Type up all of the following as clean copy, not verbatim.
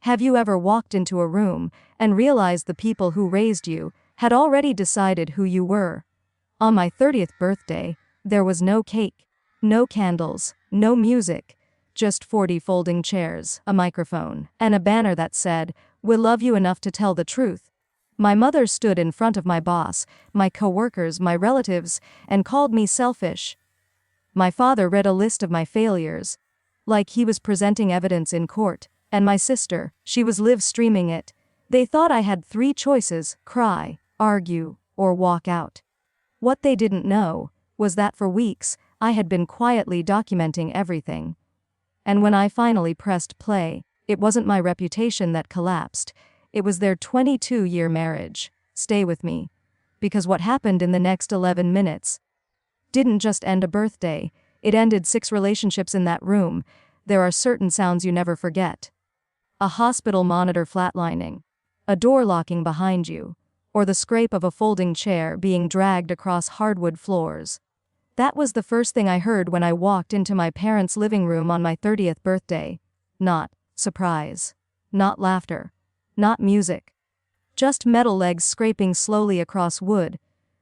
Have you ever walked into a room and realized the people who raised you had already decided who you were? On my 30th birthday, there was no cake, no candles, no music, just 40 folding chairs, a microphone, and a banner that said, "We'll love you enough to tell the truth." My mother stood in front of my boss, my coworkers, my relatives, and called me selfish. My father read a list of my failures, like he was presenting evidence in court, and my sister, she was live streaming it. They thought I had 3 choices: cry, argue, or walk out. What they didn't know was that for weeks, I had been quietly documenting everything. And when I finally pressed play, it wasn't my reputation that collapsed, it was their 22-year marriage. Stay with me. Because what happened in the next 11 minutes didn't just end a birthday, it ended 6 relationships in that room. There are certain sounds you never forget. A hospital monitor flatlining, a door locking behind you, or the scrape of a folding chair being dragged across hardwood floors. That was the first thing I heard when I walked into my parents' living room on my 30th birthday. Not surprise. Not laughter. Not music. Just metal legs scraping slowly across wood.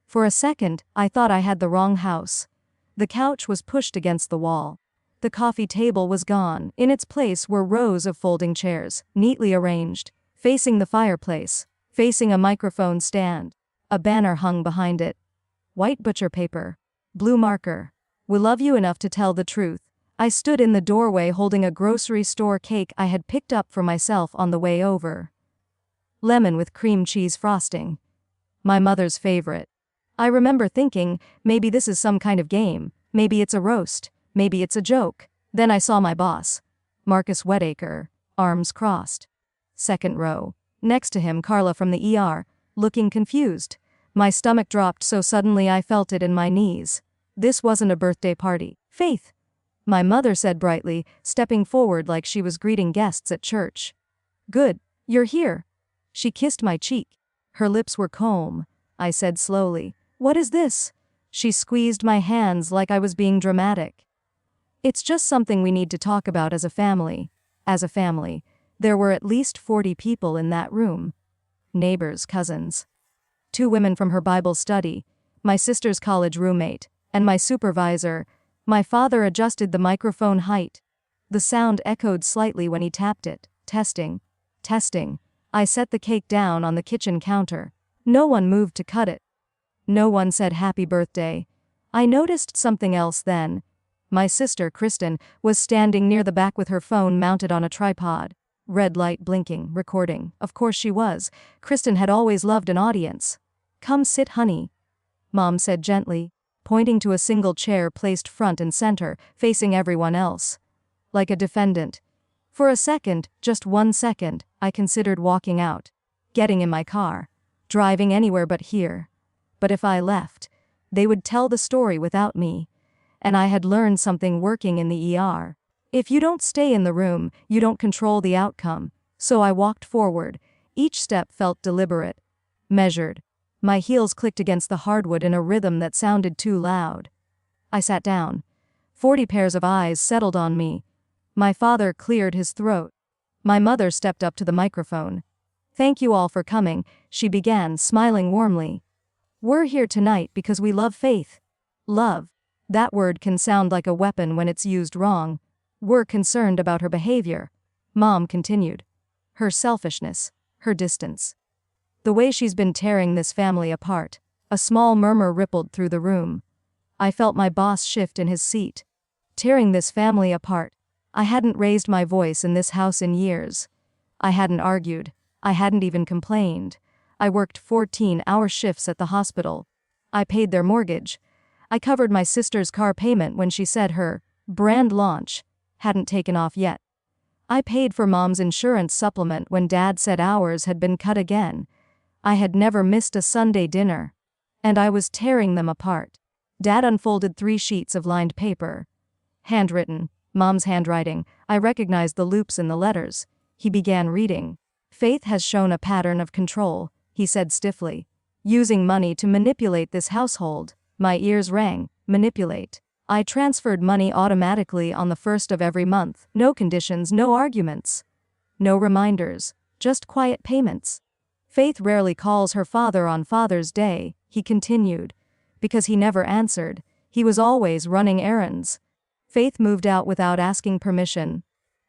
For a second, I thought I had the wrong house. The couch was pushed against the wall. The coffee table was gone. In its place were rows of folding chairs, neatly arranged, facing the fireplace, facing a microphone stand. A banner hung behind it. White butcher paper. Blue marker. "We'll love you enough to tell the truth." I stood in the doorway holding a grocery store cake I had picked up for myself on the way over. Lemon with cream cheese frosting. My mother's favorite. I remember thinking, maybe this is some kind of game, maybe it's a roast, maybe it's a joke. Then I saw my boss, Marcus Whittaker, arms crossed. Second row. Next to him, Carla from the ER, looking confused. My stomach dropped so suddenly I felt it in my knees. This wasn't a birthday party. "Faith," my mother said brightly, stepping forward like she was greeting guests at church. "Good, you're here." She kissed my cheek. Her lips were calm. I said slowly, "What is this?" She squeezed my hands like I was being dramatic. "It's just something we need to talk about as a family." As a family. There were at least 40 people in that room. Neighbors, cousins. 2 women from her Bible study, my sister's college roommate, and my supervisor. My father adjusted the microphone height. The sound echoed slightly when he tapped it. Testing. Testing. I set the cake down on the kitchen counter. No one moved to cut it. No one said happy birthday. I noticed something else then. My sister, Kristen, was standing near the back with her phone mounted on a tripod. Red light blinking, recording. Of course she was. Kristen had always loved an audience. "Come sit, honey," Mom said gently, pointing to a single chair placed front and center, facing everyone else. Like a defendant. For a second, just 1 second, I considered walking out. Getting in my car. Driving anywhere but here. But if I left, they would tell the story without me. And I had learned something working in the ER. If you don't stay in the room, you don't control the outcome. So I walked forward. Each step felt deliberate. Measured. My heels clicked against the hardwood in a rhythm that sounded too loud. I sat down. 40 pairs of eyes settled on me. My father cleared his throat. My mother stepped up to the microphone. "Thank you all for coming," she began, smiling warmly. "We're here tonight because we love Faith." Love. That word can sound like a weapon when it's used wrong. "We're concerned about her behavior," Mom continued. "Her selfishness, her distance. The way she's been tearing this family apart." A small murmur rippled through the room. I felt my boss shift in his seat. Tearing this family apart. I hadn't raised my voice in this house in years. I hadn't argued. I hadn't even complained. I worked 14-hour shifts at the hospital. I paid their mortgage. I covered my sister's car payment when she said her brand launch hadn't taken off yet. I paid for Mom's insurance supplement when Dad said ours had been cut again. I had never missed a Sunday dinner. And I was tearing them apart. Dad unfolded 3 sheets of lined paper. Handwritten. Mom's handwriting. I recognized the loops in the letters. He began reading. "Faith has shown a pattern of control," he said stiffly. "Using money to manipulate this household." My ears rang. Manipulate. I transferred money automatically on the 1st of every month. No conditions, no arguments. No reminders, just quiet payments. Faith rarely calls her father on Father's Day, he continued. Because he never answered. He was always running errands. Faith moved out without asking permission.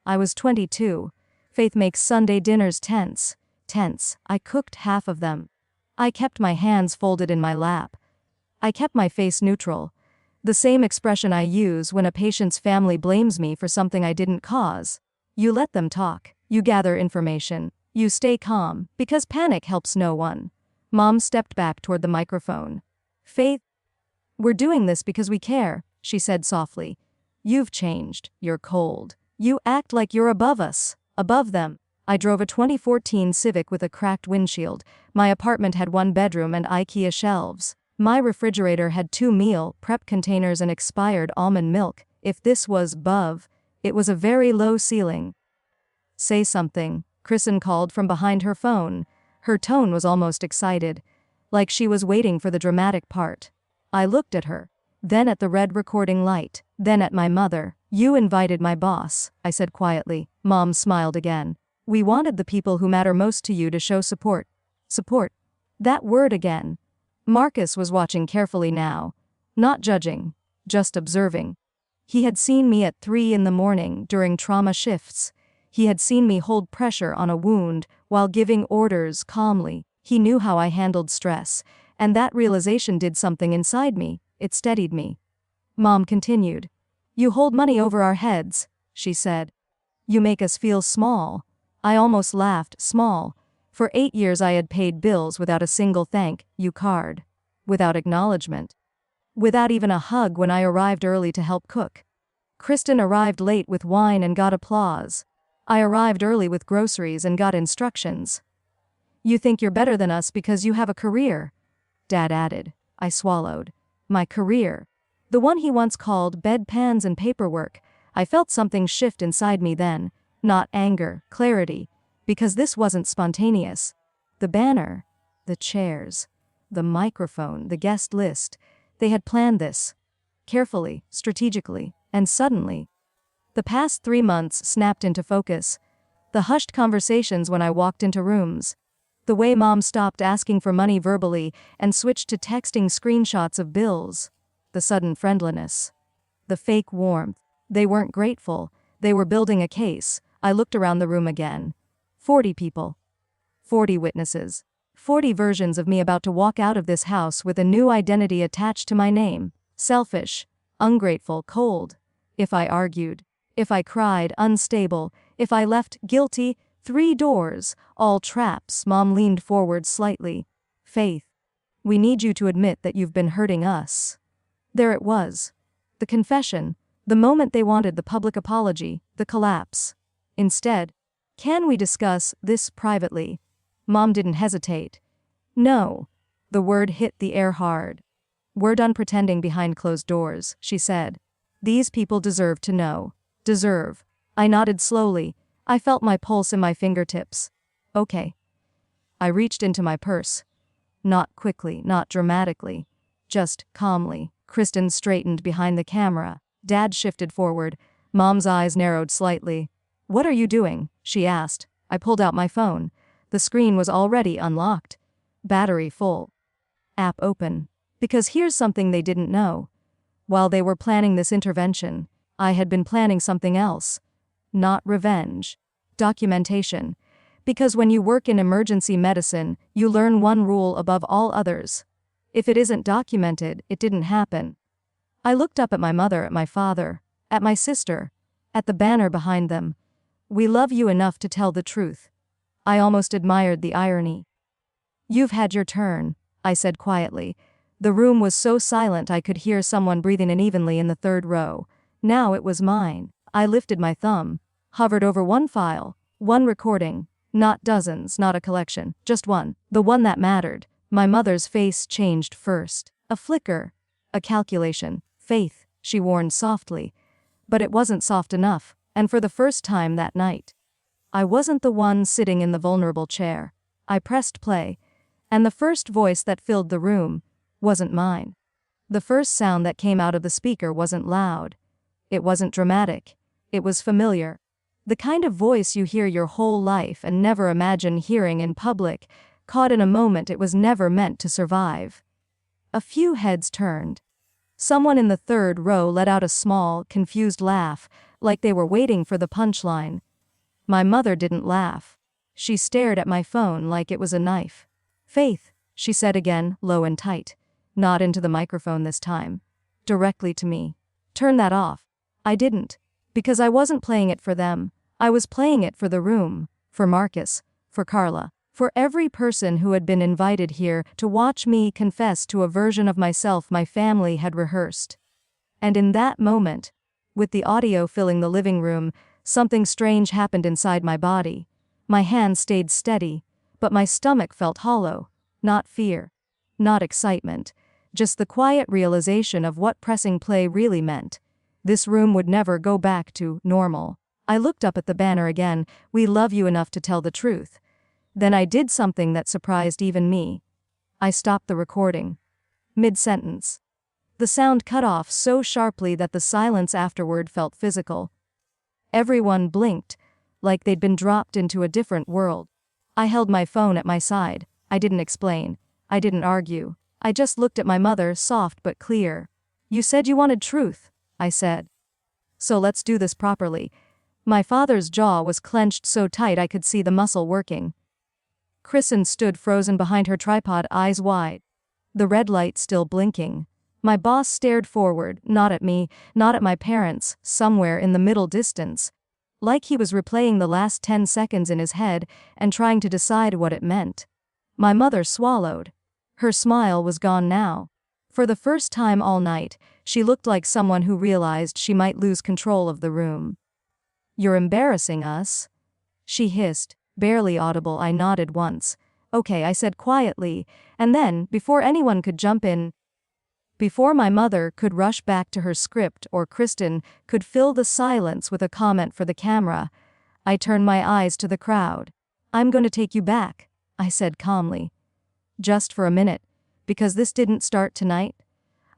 I was 22. Faith makes Sunday dinners tense. Tense. I cooked half of them. I kept my hands folded in my lap. I kept my face neutral. The same expression I use when a patient's family blames me for something I didn't cause. You let them talk. You gather information. You stay calm, because panic helps no one. Mom stepped back toward the microphone. Faith, we're doing this because we care, she said softly. You've changed. You're cold. You act like you're above us, above them. I drove a 2014 Civic with a cracked windshield. My apartment had 1 bedroom and IKEA shelves. My refrigerator had 2 meal prep containers and expired almond milk. If this was above, it was a very low ceiling. Say something, Kristen called from behind her phone. Her tone was almost excited, like she was waiting for the dramatic part. I looked at her, then at the red recording light, then at my mother. You invited my boss, I said quietly. Mom smiled again. We wanted the people who matter most to you to show support. Support. That word again. Marcus was watching carefully now. Not judging, just observing. He had seen me at 3 in the morning during trauma shifts. He had seen me hold pressure on a wound while giving orders calmly. He knew how I handled stress, and that realization did something inside me. It steadied me. Mom continued. You hold money over our heads, she said. You make us feel small. I almost laughed. Small. For 8 years I had paid bills without a single thank you card. Without acknowledgement. Without even a hug when I arrived early to help cook. Kristen arrived late with wine and got applause. I arrived early with groceries and got instructions. You think you're better than us because you have a career, Dad added. I swallowed. My career. The one he once called bedpans and paperwork. I felt something shift inside me then. Not anger, clarity. Because this wasn't spontaneous. The banner, the chairs, the microphone, the guest list. They had planned this. Carefully, strategically, and suddenly. The past 3 months snapped into focus. The hushed conversations when I walked into rooms. The way Mom stopped asking for money verbally and switched to texting screenshots of bills. The sudden friendliness. The fake warmth. They weren't grateful. They were building a case. I looked around the room again. 40 people. 40 witnesses. 40 versions of me about to walk out of this house with a new identity attached to my name. Selfish. Ungrateful. Cold. If I argued. If I cried. Unstable. If I left. Guilty. 3 doors. All traps. Mom leaned forward slightly. Faith. We need you to admit that you've been hurting us. There it was. The confession. The moment they wanted the public apology. The collapse. Instead, can we discuss this privately? Mom didn't hesitate. No. The word hit the air hard. We're done pretending behind closed doors, she said. These people deserve to know. Deserve. I nodded slowly. I felt my pulse in my fingertips. Okay. I reached into my purse. Not quickly, not dramatically. Just calmly. Kristen straightened behind the camera. Dad shifted forward. Mom's eyes narrowed slightly. What are you doing? She asked. I pulled out my phone. The screen was already unlocked. Battery full. App open. Because here's something they didn't know. While they were planning this intervention, I had been planning something else. Not revenge. Documentation. Because when you work in emergency medicine, you learn one rule above all others. If it isn't documented, it didn't happen. I looked up at my mother, at my father, at my sister, at the banner behind them. We love you enough to tell the truth. I almost admired the irony. You've had your turn, I said quietly. The room was so silent I could hear someone breathing unevenly in the 3rd row. Now it was mine. I lifted my thumb, hovered over one file, one recording, not dozens, not a collection, just one, the one that mattered. My mother's face changed first. A flicker, a calculation. Faith, she warned softly. But it wasn't soft enough, and for the first time that night, I wasn't the one sitting in the vulnerable chair. I pressed play, and the first voice that filled the room wasn't mine. The first sound that came out of the speaker wasn't loud. It wasn't dramatic. It was familiar. The kind of voice you hear your whole life and never imagine hearing in public, caught in a moment it was never meant to survive. A few heads turned. Someone in the third row let out a small, confused laugh, like they were waiting for the punchline. My mother didn't laugh. She stared at my phone like it was a knife. "Faith," she said again, low and tight. Not into the microphone this time. Directly to me. "Turn that off." I didn't. Because I wasn't playing it for them. I was playing it for the room. For Marcus. For Carla. For every person who had been invited here to watch me confess to a version of myself my family had rehearsed. And in that moment, with the audio filling the living room, something strange happened inside my body. My hand stayed steady, but my stomach felt hollow. Not fear. Not excitement. Just the quiet realization of what pressing play really meant. This room would never go back to normal. I looked up at the banner again. "We love you enough to tell the truth." Then I did something that surprised even me. I stopped the recording. Mid-sentence. The sound cut off so sharply that the silence afterward felt physical. Everyone blinked, like they'd been dropped into a different world. I held my phone at my side. I didn't explain. I didn't argue. I just looked at my mother, soft but clear. "You said you wanted truth," I said. "So let's do this properly." My father's jaw was clenched so tight I could see the muscle working. Kristen stood frozen behind her tripod, eyes wide. The red light still blinking. My boss stared forward, not at me, not at my parents, somewhere in the middle distance. Like he was replaying the last 10 seconds in his head and trying to decide what it meant. My mother swallowed. Her smile was gone now. For the first time all night, she looked like someone who realized she might lose control of the room. "You're embarrassing us," she hissed. Barely audible. I nodded once. "Okay," I said quietly, and then, before anyone could jump in, before my mother could rush back to her script or Kristen could fill the silence with a comment for the camera, I turned my eyes to the crowd. "I'm going to take you back," I said calmly. "Just for a minute, because this didn't start tonight."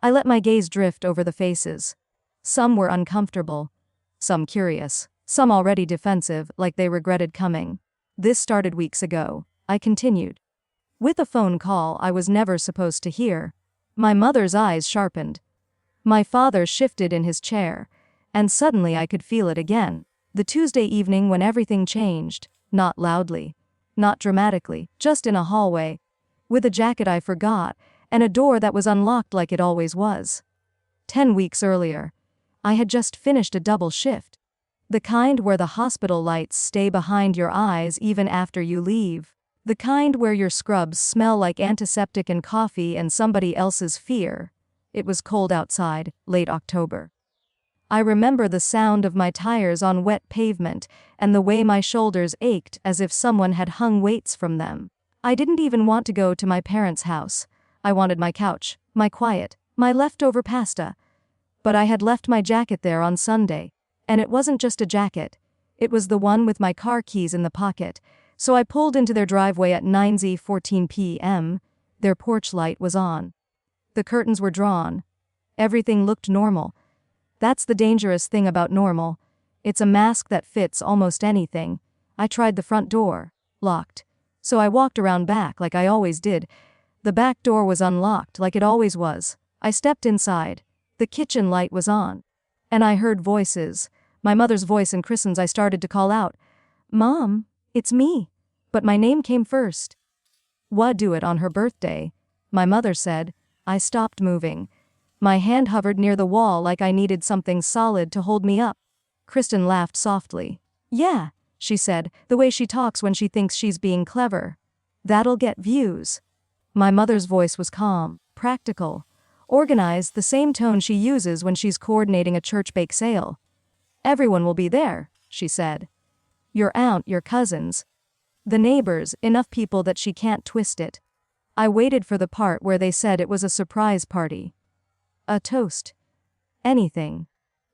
I let my gaze drift over the faces. Some were uncomfortable, some curious, some already defensive, like they regretted coming. "This started weeks ago," I continued. "With a phone call I was never supposed to hear." My mother's eyes sharpened. My father shifted in his chair, and suddenly I could feel it again. The Tuesday evening when everything changed, not loudly, not dramatically, just in a hallway, with a jacket I forgot, and a door that was unlocked like it always was. 10 weeks earlier, I had just finished a double shift. The kind where the hospital lights stay behind your eyes even after you leave. The kind where your scrubs smell like antiseptic and coffee and somebody else's fear. It was cold outside, late October. I remember the sound of my tires on wet pavement and the way my shoulders ached as if someone had hung weights from them. I didn't even want to go to my parents' house. I wanted my couch, my quiet, my leftover pasta. But I had left my jacket there on Sunday. And it wasn't just a jacket. It was the one with my car keys in the pocket. So I pulled into their driveway at 9:14 p.m. Their porch light was on. The curtains were drawn. Everything looked normal. That's the dangerous thing about normal. It's a mask that fits almost anything. I tried the front door. Locked. So I walked around back like I always did. The back door was unlocked like it always was. I stepped inside. The kitchen light was on. And I heard voices. My mother's voice and Kristen's. I started to call out, "Mom, it's me." But my name came first. "Wha do it on her birthday?" my mother said. I stopped moving. My hand hovered near the wall like I needed something solid to hold me up. Kristen laughed softly. "Yeah," she said, the way she talks when she thinks she's being clever. "That'll get views." My mother's voice was calm, practical, organized, the same tone she uses when she's coordinating a church bake sale. "Everyone will be there," she said. "Your aunt, your cousins. The neighbors, enough people that she can't twist it." I waited for the part where they said it was a surprise party. A toast. Anything.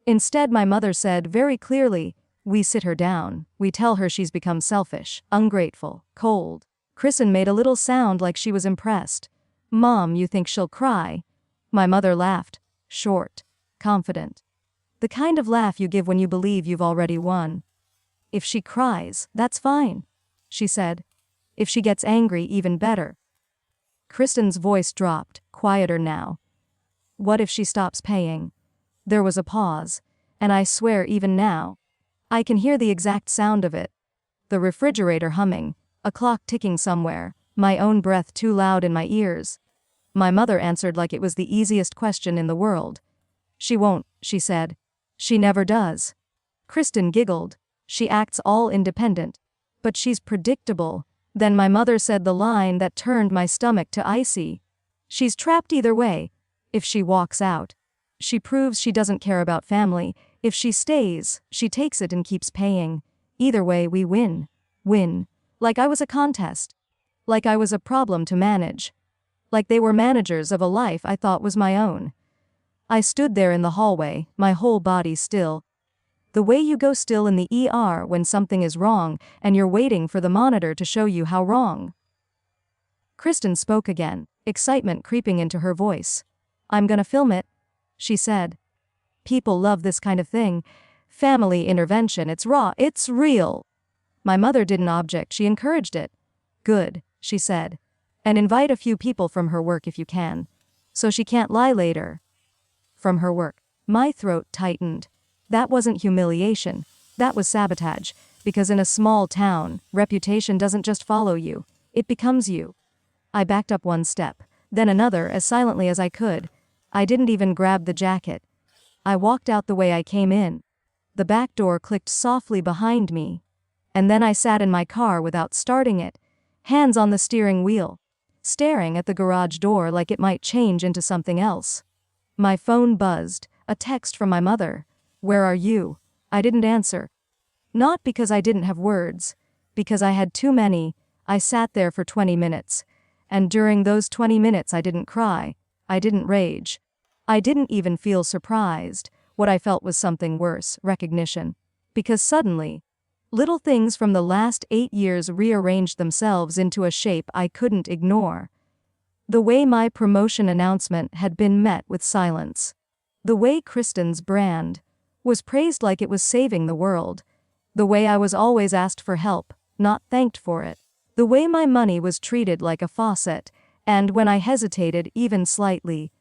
Instead my mother said very clearly, "We sit her down. We tell her she's become selfish, ungrateful, cold." Kristen made a little sound like she was impressed. "Mom, you think she'll cry?" My mother laughed. Short. Confident. The kind of laugh you give when you believe you've already won. If she cries, that's fine, she said. If she gets angry, even better. Kristen's voice dropped, quieter now. What if she stops paying? There was a pause, and I swear even now, I can hear the exact sound of it. The refrigerator humming, a clock ticking somewhere, my own breath too loud in my ears. My mother answered like it was the easiest question in the world. She won't, she said. She never does. Kristen giggled. She acts all independent. But she's predictable. Then my mother said the line that turned my stomach to icy. She's trapped either way. If she walks out, she proves she doesn't care about family. If she stays, she takes it and keeps paying. Either way, we win. Win. Like I was a contest. Like I was a problem to manage. Like they were managers of a life I thought was my own. I stood there in the hallway, my whole body still. The way you go still in the ER when something is wrong and you're waiting for the monitor to show you how wrong. Kristen spoke again, excitement creeping into her voice. I'm gonna film it, she said. People love this kind of thing. Family intervention, it's raw, it's real. My mother didn't object, she encouraged it. Good, she said. And invite a few people from her work if you can. So she can't lie later. From her work. My throat tightened. That wasn't humiliation. That was sabotage. Because in a small town, reputation doesn't just follow you. It becomes you. I backed up one step, then another as silently as I could. I didn't even grab the jacket. I walked out the way I came in. The back door clicked softly behind me. And then I sat in my car without starting it, hands on the steering wheel, staring at the garage door like it might change into something else. My phone buzzed, a text from my mother. Where are you? I didn't answer. Not because I didn't have words, because I had too many. I sat there for 20 minutes. And during those 20 minutes I didn't cry. I didn't rage. I didn't even feel surprised. What I felt was something worse, recognition. Because suddenly, little things from the last 8 years rearranged themselves into a shape I couldn't ignore. The way my promotion announcement had been met with silence. The way Kristen's brand was praised like it was saving the world. The way I was always asked for help, not thanked for it. The way my money was treated like a faucet, and when I hesitated even slightly,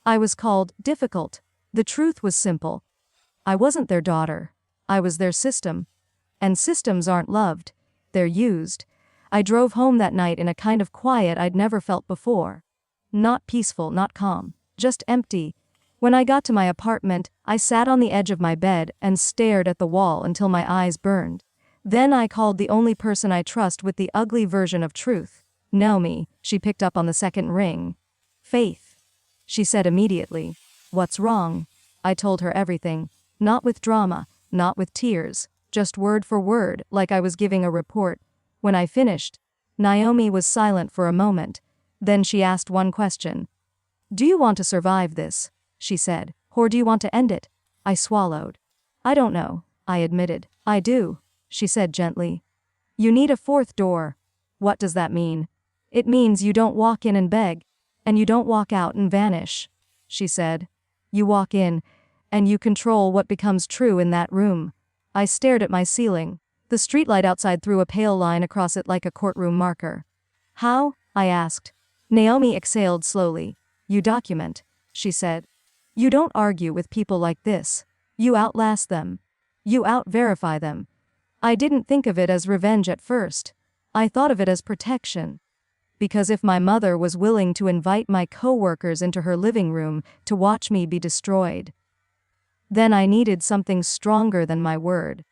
I was called difficult. The truth was simple. I wasn't their daughter. I was their system. And systems aren't loved. They're used. I drove home that night in a kind of quiet I'd never felt before. Not peaceful, not calm, just empty. When I got to my apartment, I sat on the edge of my bed and stared at the wall until my eyes burned. Then I called the only person I trust with the ugly version of truth. Naomi. She picked up on the second ring. Faith, she said immediately. What's wrong? I told her everything. Not with drama, not with tears, just word for word, like I was giving a report. When I finished, Naomi was silent for a moment. Then she asked one question. Do you want to survive this? She said. Or do you want to end it? I swallowed. I don't know, I admitted. I do, she said gently. You need a fourth door. What does that mean? It means you don't walk in and beg, and you don't walk out and vanish, she said. You walk in, and you control what becomes true in that room. I stared at my ceiling. The streetlight outside threw a pale line across it like a courtroom marker. How? I asked. Naomi exhaled slowly. You document, she said. You don't argue with people like this. You outlast them. You out-verify them. I didn't think of it as revenge at first. I thought of it as protection. Because if my mother was willing to invite my co-workers into her living room to watch me be destroyed, then I needed something stronger than my word.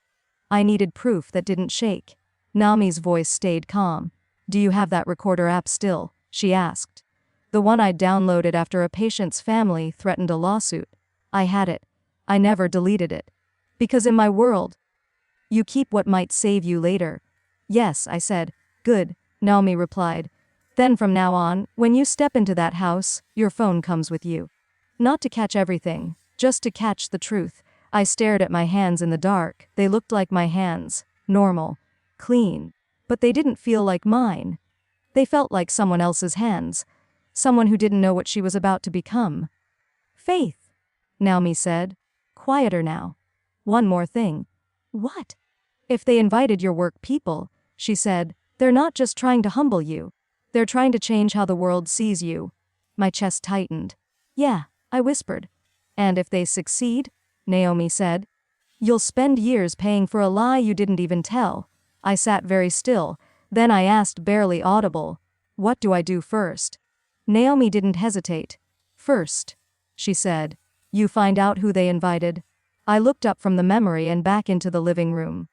I needed proof that didn't shake. Naomi's voice stayed calm. Do you have that recorder app still? She asked. The one I'd downloaded after a patient's family threatened a lawsuit. I had it. I never deleted it. Because in my world, you keep what might save you later. Yes, I said. Good, Naomi replied. Then from now on, when you step into that house, your phone comes with you. Not to catch everything, just to catch the truth. I stared at my hands in the dark. They looked like my hands. Normal. Clean. But they didn't feel like mine. They felt like someone else's hands. Someone who didn't know what she was about to become. Faith, Naomi said. Quieter now. One more thing. What? If they invited your work people, she said, they're not just trying to humble you. They're trying to change how the world sees you. My chest tightened. Yeah, I whispered. And if they succeed, Naomi said, you'll spend years paying for a lie you didn't even tell. I sat very still. Then I asked, barely audible, what do I do first? Naomi didn't hesitate. First, she said, you find out who they invited. I looked up from the memory and back into the living room.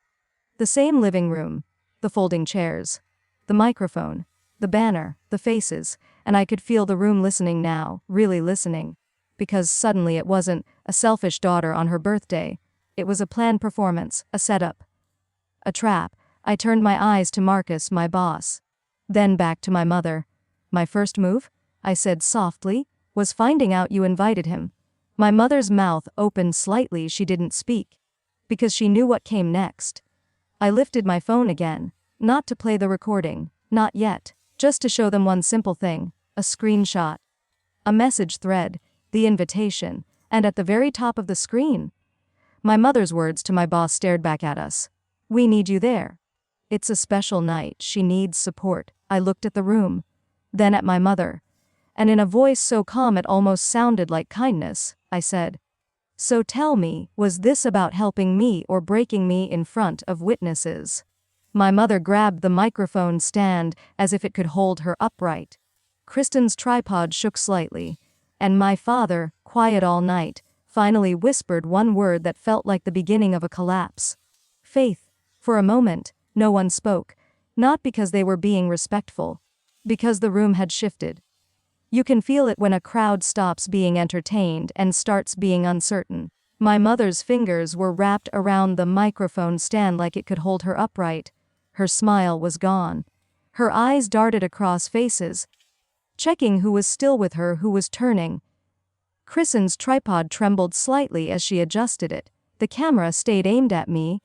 The same living room. The folding chairs. The microphone. The banner. The faces. And I could feel the room listening now, really listening. Because suddenly it wasn't a selfish daughter on her birthday. It was a planned performance, a setup. A trap. I turned my eyes to Marcus, my boss. Then back to my mother. My first move, I said softly, was finding out you invited him. My mother's mouth opened slightly. She didn't speak. Because she knew what came next. I lifted my phone again. Not to play the recording. Not yet. Just to show them one simple thing. A screenshot. A message thread. The invitation. And at the very top of the screen. My mother's words to my boss stared back at us. We need you there. It's a special night. She needs support. I looked at the room. Then at my mother. And in a voice so calm it almost sounded like kindness, I said, so tell me, was this about helping me or breaking me in front of witnesses? My mother grabbed the microphone stand as if it could hold her upright. Kristen's tripod shook slightly. And my father, quiet all night, finally whispered one word that felt like the beginning of a collapse. Faith. For a moment, no one spoke. Not because they were being respectful. Because the room had shifted. You can feel it when a crowd stops being entertained and starts being uncertain. My mother's fingers were wrapped around the microphone stand like it could hold her upright. Her smile was gone. Her eyes darted across faces, checking who was still with her, who was turning. Kristen's tripod trembled slightly as she adjusted it. The camera stayed aimed at me,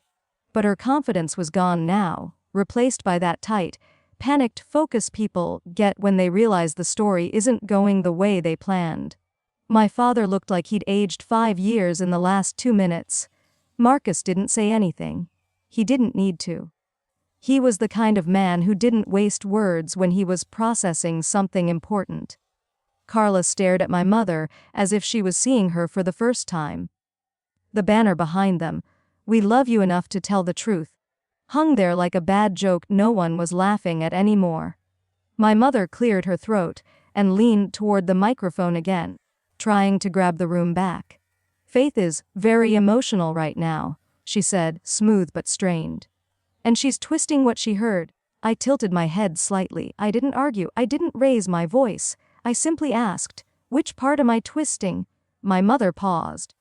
but her confidence was gone now, replaced by that tight, panicked focus people get when they realize the story isn't going the way they planned. My father looked like he'd aged 5 years in the last 2 minutes. Marcus didn't say anything. He didn't need to. He was the kind of man who didn't waste words when he was processing something important. Carla stared at my mother as if she was seeing her for the first time. The banner behind them, "We love you enough to tell the truth," hung there like a bad joke no one was laughing at anymore. My mother cleared her throat and leaned toward the microphone again, trying to grab the room back. "Faith is very emotional right now," she said, smooth but strained. "And she's twisting what she heard." I tilted my head slightly. I didn't argue. I didn't raise my voice. I simply asked, "Which part am I twisting?" My mother paused.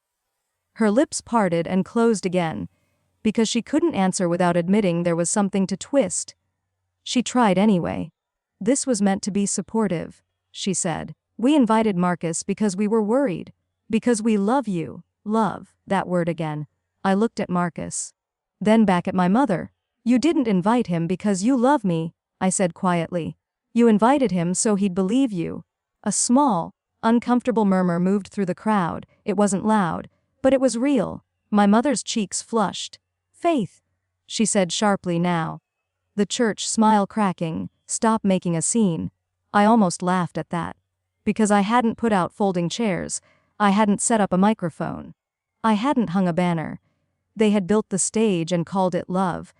Her lips parted and closed again, because she couldn't answer without admitting there was something to twist. She tried anyway. "This was meant to be supportive," she said. "We invited Marcus because we were worried. Because we love you." Love, that word again. I looked at Marcus. Then back at my mother. "You didn't invite him because you love me," I said quietly. "You invited him so he'd believe you." A small, uncomfortable murmur moved through the crowd. It wasn't loud, but it was real. My mother's cheeks flushed. "Faith," she said sharply now. The church, smile cracking, "Stop making a scene." I almost laughed at that. Because I hadn't put out folding chairs. I hadn't set up a microphone. I hadn't hung a banner. They had built the stage and called it love.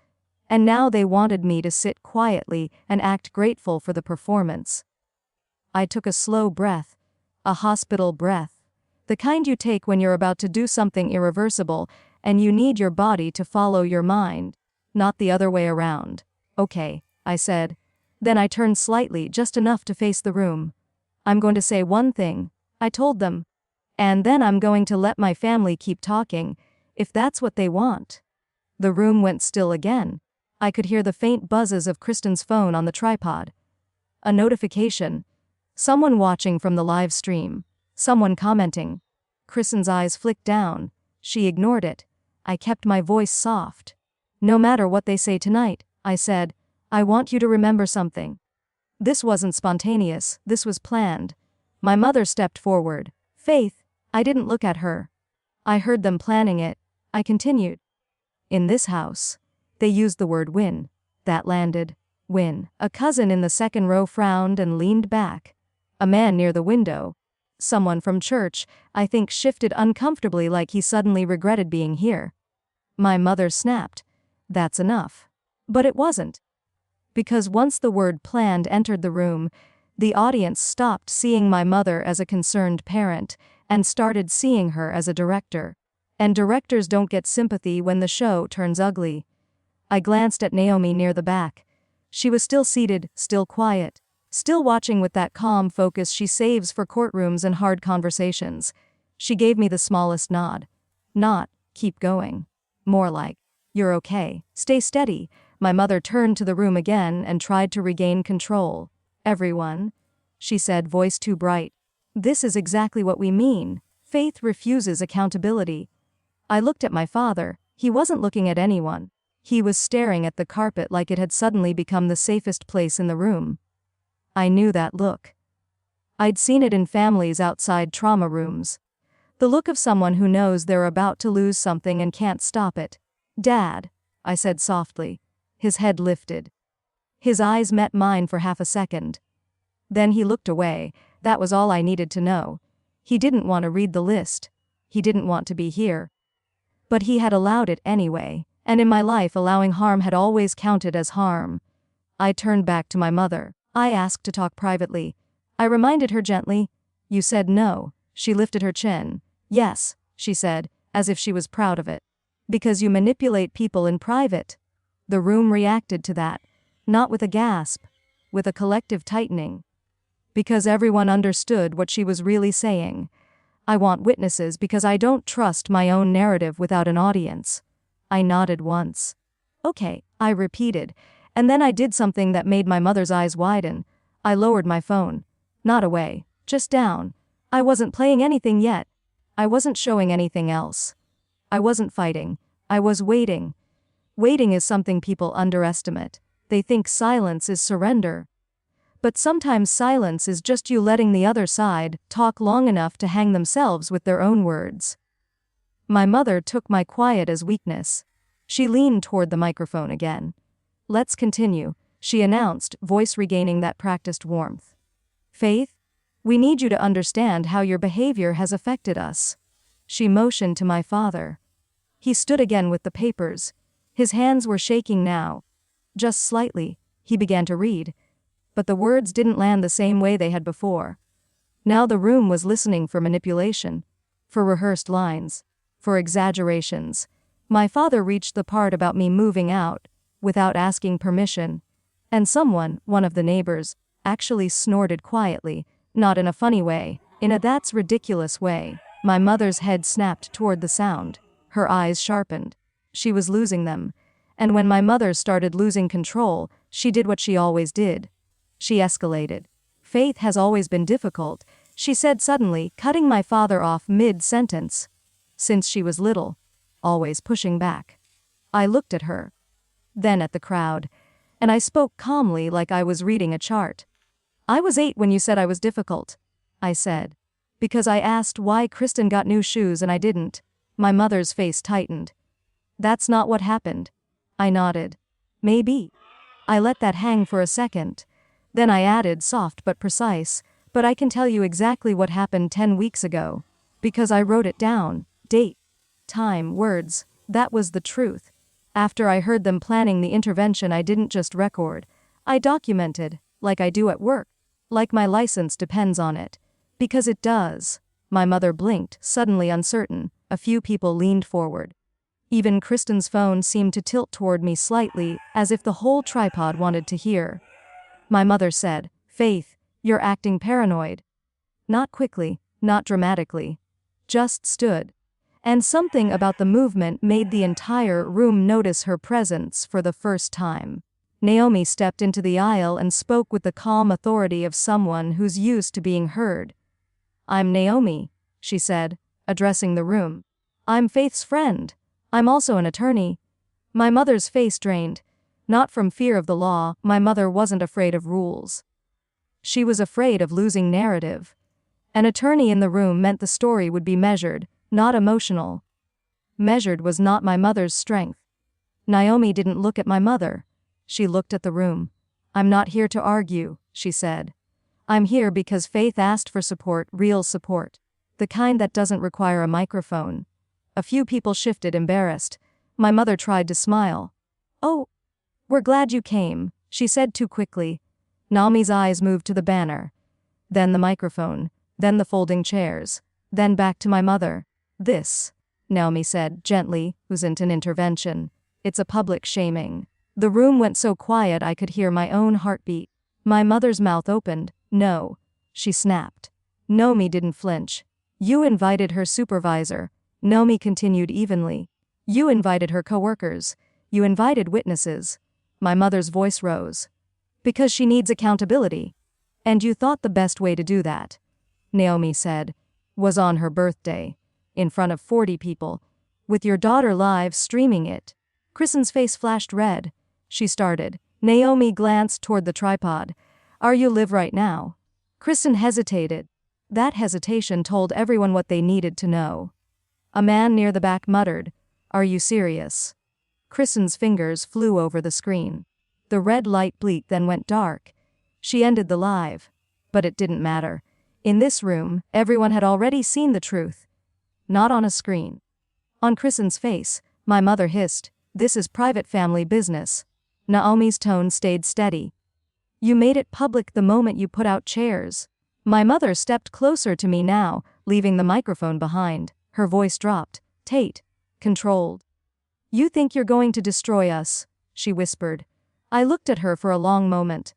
And now they wanted me to sit quietly and act grateful for the performance. I took a slow breath. A hospital breath. The kind you take when you're about to do something irreversible and you need your body to follow your mind. Not the other way around. "Okay," I said. Then I turned slightly, just enough to face the room. "I'm going to say one thing," I told them. "And then I'm going to let my family keep talking, if that's what they want." The room went still again. I could hear the faint buzzes of Kristen's phone on the tripod. A notification. Someone watching from the live stream. Someone commenting. Kristen's eyes flicked down. She ignored it. I kept my voice soft. "No matter what they say tonight," I said, "I want you to remember something. This wasn't spontaneous, this was planned." My mother stepped forward. "Faith," I didn't look at her. "I heard them planning it," I continued. "In this house, They used the word win. That landed. Win. A cousin in the second row frowned and leaned back. A man near the window, someone from church, I think, shifted uncomfortably like he suddenly regretted being here. My mother snapped. That's enough. But it wasn't. Because once the word planned entered the room, the audience stopped seeing my mother as a concerned parent and started seeing her as a director. And directors don't get sympathy when the show turns ugly. I glanced at Naomi near the back. She was still seated, still quiet, still watching with that calm focus she saves for courtrooms and hard conversations. She gave me the smallest nod. Not, keep going. More like, you're okay, stay steady. My mother turned to the room again and tried to regain control. Everyone, she said, voice too bright. This is exactly what we mean. Faith refuses accountability. I looked at my father. He wasn't looking at anyone. He was staring at the carpet like it had suddenly become the safest place in the room. I knew that look. I'd seen it in families outside trauma rooms. The look of someone who knows they're about to lose something and can't stop it. Dad, I said softly. His head lifted. His eyes met mine for half a second. Then he looked away. That was all I needed to know. He didn't want to read the list. He didn't want to be here. But he had allowed it anyway, and in my life allowing harm had always counted as harm. I turned back to my mother. I asked to talk privately. I reminded her gently. You said no. She lifted her chin. Yes, she said, as if she was proud of it. Because you manipulate people in private. The room reacted to that, not with a gasp, with a collective tightening. Because everyone understood what she was really saying. I want witnesses because I don't trust my own narrative without an audience. I nodded once. Okay, I repeated, and then I did something that made my mother's eyes widen. I lowered my phone. Not away, just down. I wasn't playing anything yet. I wasn't showing anything else. I wasn't fighting. I was waiting. Waiting is something people underestimate. They think silence is surrender. But sometimes silence is just you letting the other side talk long enough to hang themselves with their own words. My mother took my quiet as weakness. She leaned toward the microphone again. Let's continue, she announced, voice regaining that practiced warmth. Faith, we need you to understand how your behavior has affected us. She motioned to my father. He stood again with the papers. His hands were shaking now. Just slightly, he began to read. But the words didn't land the same way they had before. Now the room was listening for manipulation, for rehearsed lines, for exaggerations. My father reached the part about me moving out, without asking permission, and someone, one of the neighbors, actually snorted quietly, not in a funny way, in a that's ridiculous way. My mother's head snapped toward the sound. Her eyes sharpened. She was losing them. And when my mother started losing control, she did what she always did. She escalated. Faith has always been difficult, she said suddenly, cutting my father off mid-sentence. Since she was little. Always pushing back. I looked at her. Then at the crowd. And I spoke calmly like I was reading a chart. I was 8 when you said I was difficult, I said. Because I asked why Kristen got new shoes and I didn't. My mother's face tightened. That's not what happened. I nodded. Maybe. I let that hang for a second. Then I added, soft but precise, but I can tell you exactly what happened 10 weeks ago. Because I wrote it down. Date. Time. Words. That was the truth. After I heard them planning the intervention, I didn't just record. I documented, like I do at work. Like my license depends on it. Because it does. My mother blinked, suddenly uncertain. A few people leaned forward. Even Kristen's phone seemed to tilt toward me slightly, as if the whole tripod wanted to hear. My mother said, Faith, you're acting paranoid. Not quickly, not dramatically. Just stood. And something about the movement made the entire room notice her presence for the first time. Naomi stepped into the aisle and spoke with the calm authority of someone who's used to being heard. I'm Naomi, she said, addressing the room. I'm Faith's friend. I'm also an attorney. My mother's face drained. Not from fear of the law, my mother wasn't afraid of rules. She was afraid of losing narrative. An attorney in the room meant the story would be measured, not emotional. Measured was not my mother's strength. Naomi didn't look at my mother. She looked at the room. "I'm not here to argue," she said. "I'm here because Faith asked for support, real support. The kind that doesn't require a microphone." A few people shifted, embarrassed. My mother tried to smile. "Oh, we're glad you came," she said too quickly. Naomi's eyes moved to the banner. Then the microphone. Then the folding chairs. Then back to my mother. "This," Naomi said gently, "wasn't an intervention. It's a public shaming." The room went so quiet I could hear my own heartbeat. My mother's mouth opened. "No," she snapped. Naomi didn't flinch. "You invited her supervisor," Naomi continued evenly. "You invited her coworkers. You invited witnesses." My mother's voice rose. "Because she needs accountability. And you thought the best way to do that," Naomi said, "was on her birthday, in front of 40 people, with your daughter live streaming it." Kristen's face flashed red. She started. Naomi glanced toward the tripod. "Are you live right now?" Kristen hesitated. That hesitation told everyone what they needed to know. A man near the back muttered, "Are you serious?" Kristen's fingers flew over the screen. The red light blinked, then went dark. She ended the live. But it didn't matter. In this room, everyone had already seen the truth. Not on a screen. On Kristen's face, my mother hissed, "This is private family business." Naomi's tone stayed steady. "You made it public the moment you put out chairs." My mother stepped closer to me now, leaving the microphone behind. Her voice dropped. "Tate." Controlled. "You think you're going to destroy us," she whispered. I looked at her for a long moment.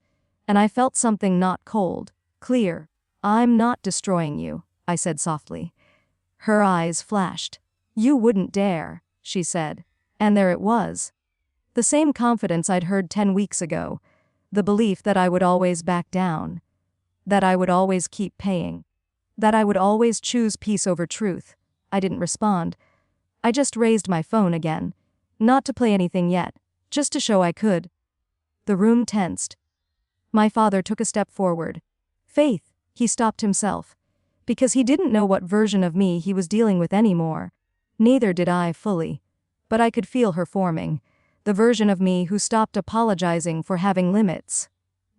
And I felt something not cold, clear. "I'm not destroying you," I said softly. Her eyes flashed. "You wouldn't dare," she said. And there it was. The same confidence I'd heard 10 weeks ago. The belief that I would always back down. That I would always keep paying. That I would always choose peace over truth. I didn't respond. I just raised my phone again. Not to play anything yet. Just to show I could. The room tensed. My father took a step forward. "Faith," he stopped himself. Because he didn't know what version of me he was dealing with anymore. Neither did I fully. But I could feel her forming. The version of me who stopped apologizing for having limits.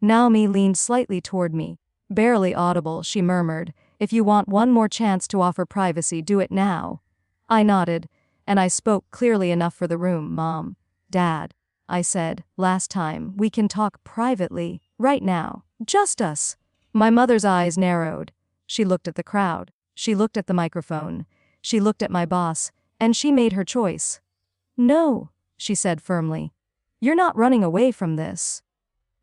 Naomi leaned slightly toward me. Barely audible, she murmured, "If you want one more chance to offer privacy, do it now." I nodded, and I spoke clearly enough for the room. "Mom, Dad," I said, "last time, we can talk privately, right now. Just us." My mother's eyes narrowed. She looked at the crowd. She looked at the microphone. She looked at my boss, and she made her choice. "No," she said firmly. "You're not running away from this."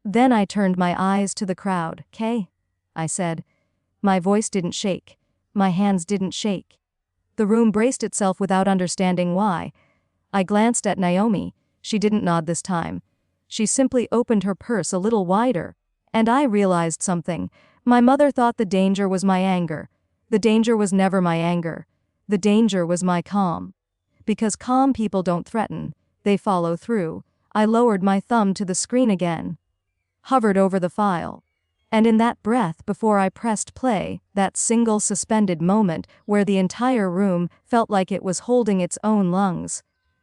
Then I turned my eyes to the crowd. "'Kay," I said. My voice didn't shake. My hands didn't shake. The room braced itself without understanding why. I glanced at Naomi. She didn't nod this time. She simply opened her purse a little wider. And I realized something. My mother thought the danger was my anger. The danger was never my anger. The danger was my calm. Because calm people don't threaten. They follow through. I lowered my thumb to the screen again. Hovered over the file. And in that breath before I pressed play, that single suspended moment where the entire room felt like it was holding its own lungs,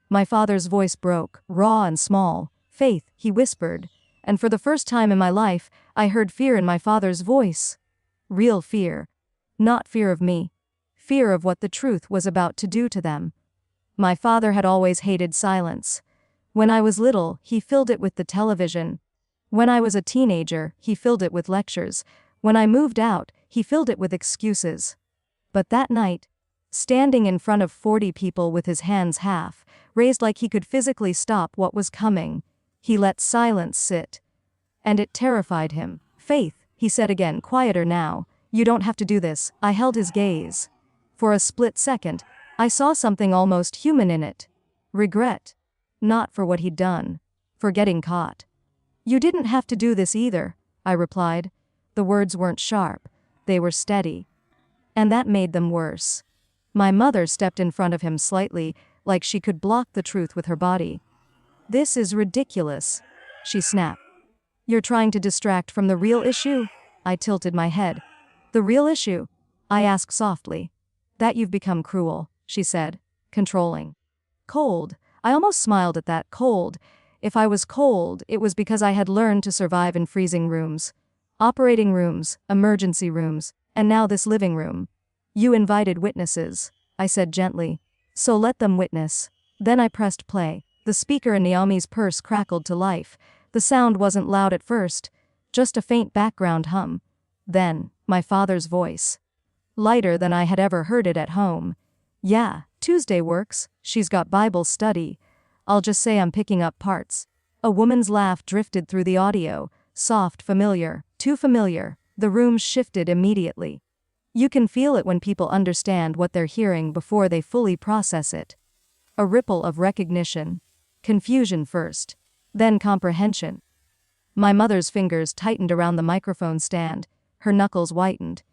my father's voice broke, raw and small. "Faith," he whispered. And for the first time in my life, I heard fear in my father's voice. Real fear. Not fear of me. Fear of what the truth was about to do to them. My father had always hated silence. When I was little, he filled it with the television. When I was a teenager, he filled it with lectures. When I moved out, he filled it with excuses. But that night, standing in front of 40 people with his hands half raised like he could physically stop what was coming, he let silence sit. And it terrified him. "Faith," he said again, quieter now, "you don't have to do this." I held his gaze. For a split second, I saw something almost human in it. Regret. Not for what he'd done. For getting caught. "You didn't have to do this either," I replied. The words weren't sharp. They were steady. And that made them worse. My mother stepped in front of him slightly, like she could block the truth with her body. "This is ridiculous," she snapped. "You're trying to distract from the real issue?" I tilted my head. "The real issue?" I asked softly. "That you've become cruel," she said. "Controlling. Cold." I almost smiled at that. Cold. If I was cold, it was because I had learned to survive in freezing rooms. Operating rooms, emergency rooms, and now this living room. You invited witnesses, I said gently. So let them witness. Then I pressed play. The speaker in Naomi's purse crackled to life. The sound wasn't loud at first, just a faint background hum. Then, my father's voice. Lighter than I had ever heard it at home. Yeah, Tuesday works, she's got Bible study. I'll just say I'm picking up parts. A woman's laugh drifted through the audio, soft, familiar, too familiar. The room shifted immediately. You can feel it when people understand what they're hearing before they fully process it. A ripple of recognition. Confusion first. Then comprehension. My mother's fingers tightened around the microphone stand. Her knuckles whitened.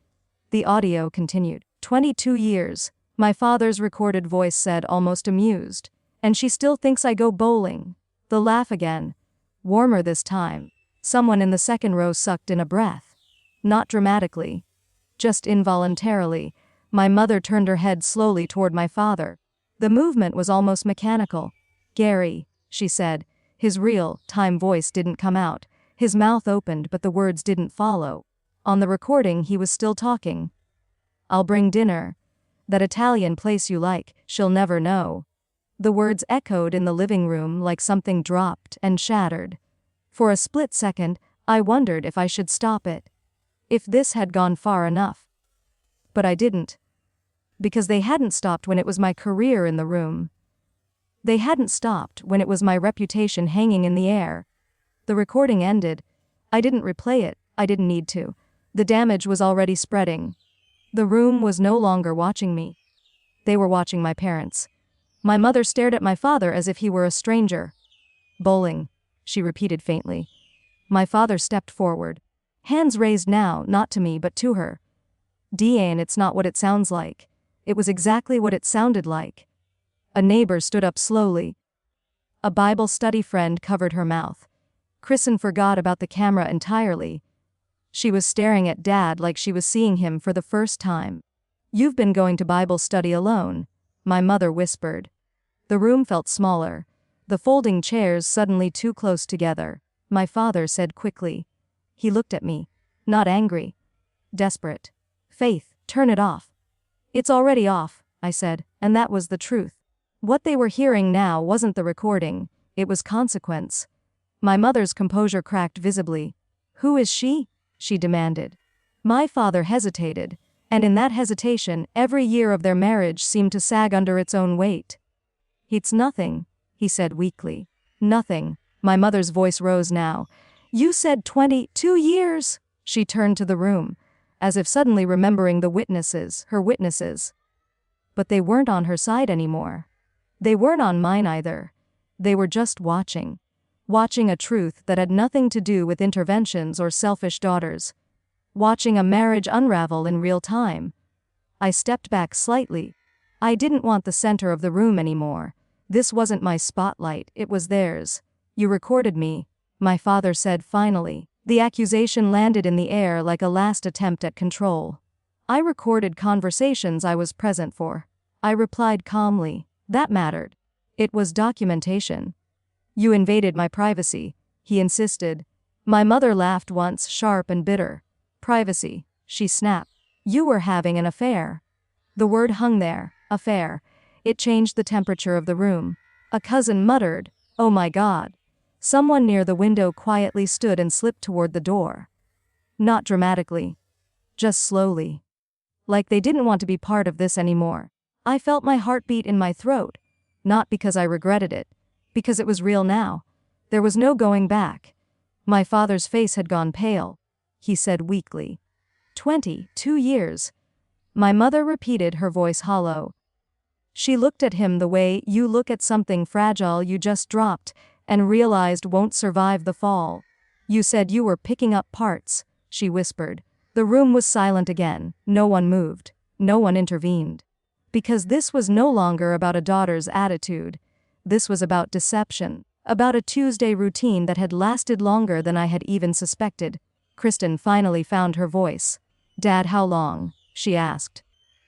The audio continued. 22 years, my father's recorded voice said, almost amused. And she still thinks I go bowling. The laugh again. Warmer this time. Someone in the second row sucked in a breath. Not dramatically. Just involuntarily. My mother turned her head slowly toward my father. The movement was almost mechanical. Gary, she said. His real-time voice didn't come out. His mouth opened but the words didn't follow. On the recording he was still talking. I'll bring dinner. That Italian place you like, she'll never know. The words echoed in the living room like something dropped and shattered. For a split second, I wondered if I should stop it. If this had gone far enough. But I didn't. Because they hadn't stopped when it was my career in the room. They hadn't stopped when it was my reputation hanging in the air. The recording ended. I didn't replay it, I didn't need to. The damage was already spreading. The room was no longer watching me. They were watching my parents. My mother stared at my father as if he were a stranger. Bowling, she repeated faintly. My father stepped forward. Hands raised now, not to me but to her. Diane, it's not what it sounds like. It was exactly what it sounded like. A neighbor stood up slowly. A Bible study friend covered her mouth. Kristen forgot about the camera entirely. She was staring at Dad like she was seeing him for the first time. You've been going to Bible study alone, my mother whispered. The room felt smaller. The folding chairs suddenly too close together. My father said quickly. He looked at me. Not angry. Desperate. Faith, turn it off. It's already off, I said, and that was the truth. What they were hearing now wasn't the recording, it was consequence. My mother's composure cracked visibly. Who is she? She demanded. My father hesitated, and in that hesitation, every year of their marriage seemed to sag under its own weight. It's nothing, he said weakly. Nothing. My mother's voice rose now. You said 22 years? She turned to the room, as if suddenly remembering the witnesses, her witnesses. But they weren't on her side anymore. They weren't on mine either. They were just watching. Watching a truth that had nothing to do with interventions or selfish daughters. Watching a marriage unravel in real time. I stepped back slightly. I didn't want the center of the room anymore. This wasn't my spotlight, it was theirs. You recorded me, my father said finally. The accusation landed in the air like a last attempt at control. I recorded conversations I was present for. I replied calmly. That mattered. It was documentation. You invaded my privacy, he insisted. My mother laughed once, sharp and bitter. Privacy, she snapped. You were having an affair. The word hung there, affair. It changed the temperature of the room. A cousin muttered, "Oh my God." Someone near the window quietly stood and slipped toward the door. Not dramatically. Just slowly. Like they didn't want to be part of this anymore. I felt my heartbeat in my throat. Not because I regretted it. Because it was real now. There was no going back. My father's face had gone pale. He said weakly. 22 years. My mother repeated, her voice hollow. She looked at him the way you look at something fragile you just dropped and realized won't survive the fall. You said you were picking up parts, she whispered. The room was silent again. No one moved. No one intervened. Because this was no longer about a daughter's attitude. This was about deception. About a Tuesday routine that had lasted longer than I had even suspected. Kristen finally found her voice. Dad, how long? She asked.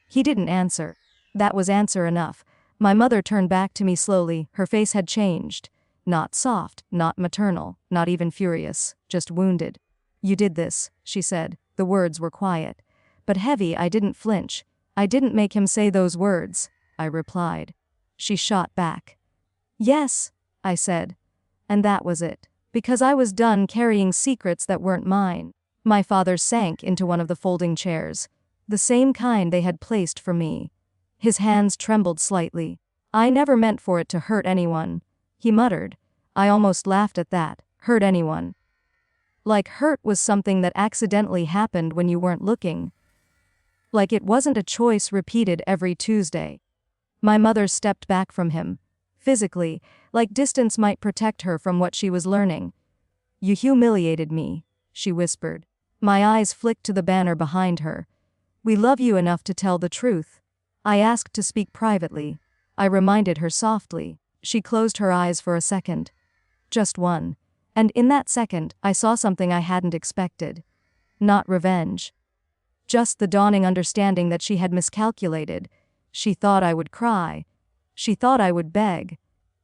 He didn't answer. That was answer enough. My mother turned back to me slowly. Her face had changed. Not soft, not maternal, not even furious, just wounded. "You did this," she said. The words were quiet, but heavy. I didn't flinch. "I didn't make him say those words," I replied. She shot back. "Yes," I said. And that was it. Because I was done carrying secrets that weren't mine. My father sank into one of the folding chairs, the same kind they had placed for me. His hands trembled slightly. "I never meant for it to hurt anyone," he muttered. I almost laughed at that. Hurt anyone. Like hurt was something that accidentally happened when you weren't looking. Like it wasn't a choice repeated every Tuesday. My mother stepped back from him. Physically, like distance might protect her from what she was learning. "You humiliated me," she whispered. My eyes flicked to the banner behind her. "We love you enough to tell the truth." I asked to speak privately. I reminded her softly. She closed her eyes for a second. Just one. And in that second, I saw something I hadn't expected. Not revenge. Just the dawning understanding that she had miscalculated. She thought I would cry. She thought I would beg.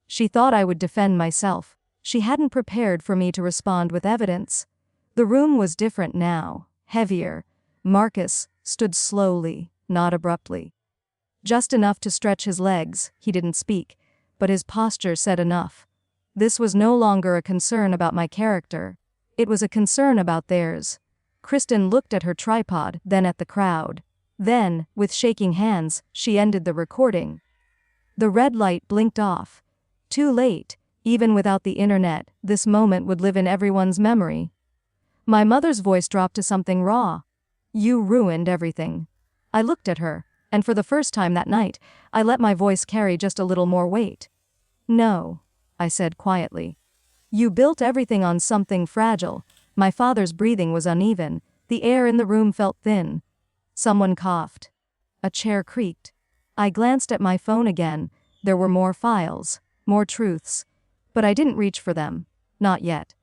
She thought I would defend myself. She hadn't prepared for me to respond with evidence. The room was different now, heavier. Marcus stood slowly, not abruptly. Just enough to stretch his legs. He didn't speak, but his posture said enough. This was no longer a concern about my character. It was a concern about theirs. Kristen looked at her tripod, then at the crowd. Then, with shaking hands, she ended the recording. The red light blinked off. Too late. Even without the internet, this moment would live in everyone's memory. My mother's voice dropped to something raw. "You ruined everything." I looked at her, and for the first time that night, I let my voice carry just a little more weight. "No," I said quietly. "You built everything on something fragile." My father's breathing was uneven. The air in the room felt thin. Someone coughed. A chair creaked. I glanced at my phone again. There were more files, more truths. But I didn't reach for them. Not yet.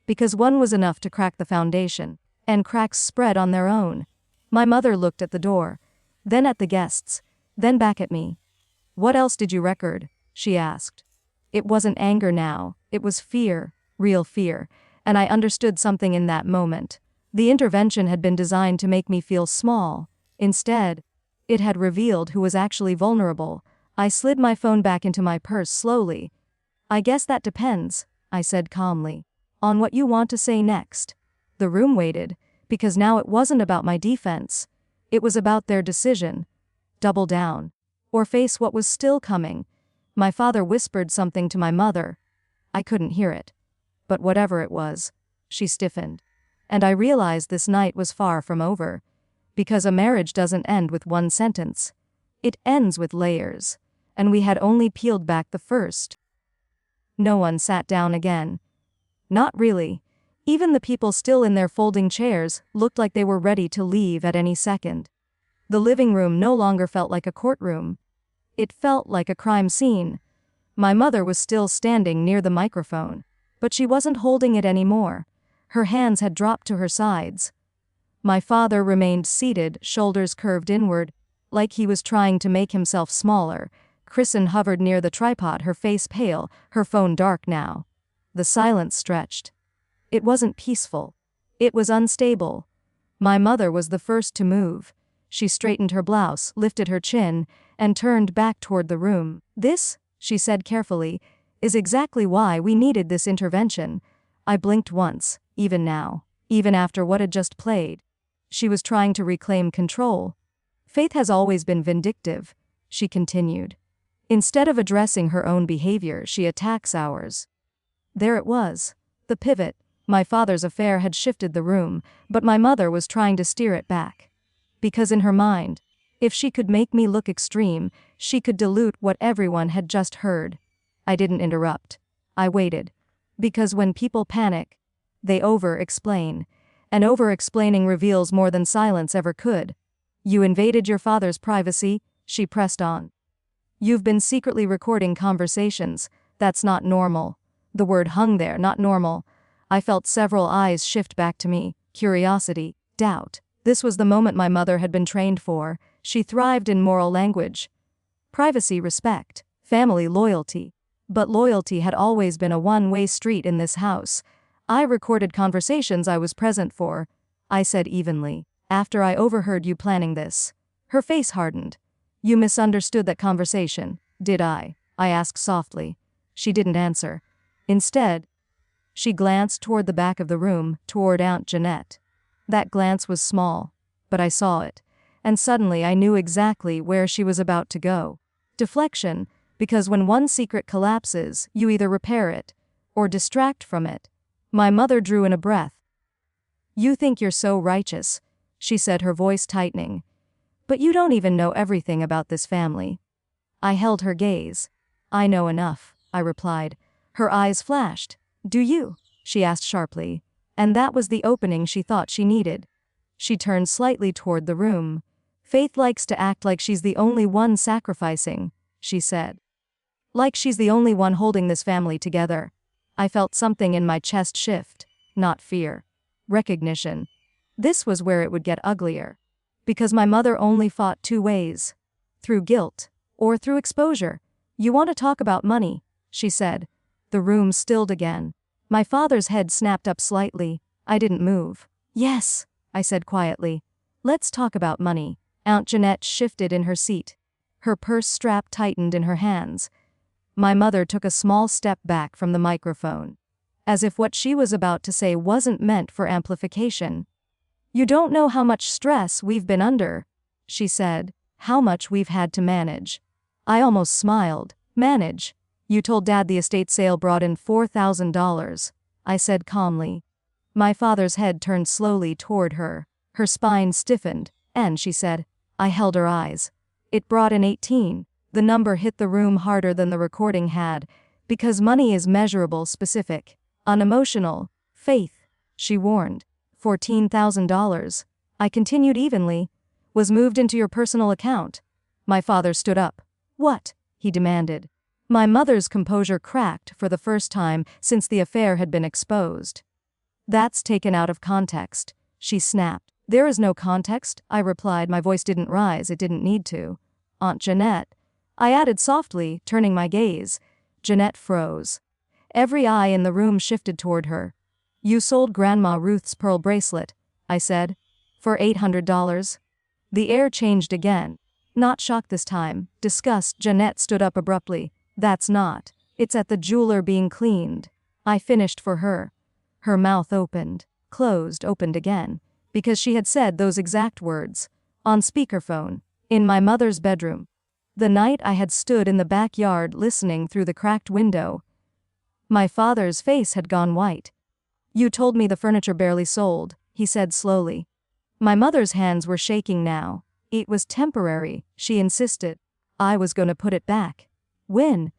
Because one was enough to crack the foundation. And cracks spread on their own. My mother looked at the door. Then at the guests. Then back at me. "What else did you record?" she asked. It wasn't anger now. It was fear. Real fear. And I understood something in that moment. The intervention had been designed to make me feel small. Instead, it had revealed who was actually vulnerable. I slid my phone back into my purse slowly. "I guess that depends," I said calmly, "on what you want to say next." The room waited, because now it wasn't about my defense. It was about their decision. Double down. Or face what was still coming. My father whispered something to my mother. I couldn't hear it. But whatever it was, she stiffened. And I realized this night was far from over. Because a marriage doesn't end with one sentence. It ends with layers. And we had only peeled back the first. No one sat down again. Not really. Even the people still in their folding chairs looked like they were ready to leave at any second. The living room no longer felt like a courtroom. It felt like a crime scene. My mother was still standing near the microphone. But she wasn't holding it anymore. Her hands had dropped to her sides. My father remained seated, shoulders curved inward, like he was trying to make himself smaller. Kristen hovered near the tripod, her face pale, her phone dark now. The silence stretched. It wasn't peaceful. It was unstable. My mother was the first to move. She straightened her blouse, lifted her chin, and turned back toward the room. "This," she said carefully, "is exactly why we needed this intervention." I blinked once, even now, even after what had just played. She was trying to reclaim control. "Faith has always been vindictive," she continued. "Instead of addressing her own behavior, she attacks ours." There it was. The pivot. My father's affair had shifted the room, but my mother was trying to steer it back. Because in her mind, if she could make me look extreme, she could dilute what everyone had just heard. I didn't interrupt. I waited. Because when people panic, they over-explain. And over-explaining reveals more than silence ever could. "You invaded your father's privacy," she pressed on. "You've been secretly recording conversations. That's not normal." The word hung there, not normal. I felt several eyes shift back to me. Curiosity, doubt. This was the moment my mother had been trained for. She thrived in moral language. Privacy, respect, family loyalty. But loyalty had always been a one-way street in this house. I recorded conversations I was present for, I said evenly, after I overheard you planning this. Her face hardened. You misunderstood that conversation, did I asked softly. She didn't answer. Instead, she glanced toward the back of the room, toward Aunt Jeanette. That glance was small, but I saw it, and suddenly I knew exactly where she was about to go. Deflection, because when one secret collapses, you either repair it, or distract from it. My mother drew in a breath. You think you're so righteous, she said, her voice tightening. But you don't even know everything about this family. I held her gaze. I know enough, I replied. Her eyes flashed. Do you? She asked sharply. And that was the opening she thought she needed. She turned slightly toward the room. Faith likes to act like she's the only one sacrificing, she said. Like she's the only one holding this family together. I felt something in my chest shift. Not fear. Recognition. This was where it would get uglier. Because my mother only fought two ways. Through guilt, or through exposure. You want to talk about money, she said. The room stilled again. My father's head snapped up slightly. I didn't move. Yes, I said quietly. Let's talk about money. Aunt Jeanette shifted in her seat. Her purse strap tightened in her hands. My mother took a small step back from the microphone, as if what she was about to say wasn't meant for amplification. You don't know how much stress we've been under, she said, how much we've had to manage. I almost smiled. Manage? You told Dad the estate sale brought in $4,000, I said calmly. My father's head turned slowly toward her. Her spine stiffened, and she said, I held her eyes. It brought in 18. The number hit the room harder than the recording had, because money is measurable, specific, unemotional. Faith, she warned. $14,000. I continued evenly. Was moved into your personal account. My father stood up. What? He demanded. My mother's composure cracked for the first time since the affair had been exposed. That's taken out of context, she snapped. There is no context, I replied. My voice didn't rise, it didn't need to. Aunt Jeanette, I added softly, turning my gaze. Jeanette froze. Every eye in the room shifted toward her. You sold Grandma Ruth's pearl bracelet, I said. For $800. The air changed again. Not shocked this time, disgust. Jeanette stood up abruptly. That's not. It's at the jeweler being cleaned. I finished for her. Her mouth opened, closed, opened again, because she had said those exact words. On speakerphone, in my mother's bedroom. The night I had stood in the backyard listening through the cracked window. My father's face had gone white. You told me the furniture barely sold, he said slowly. My mother's hands were shaking now. It was temporary, she insisted. I was going to put it back. When?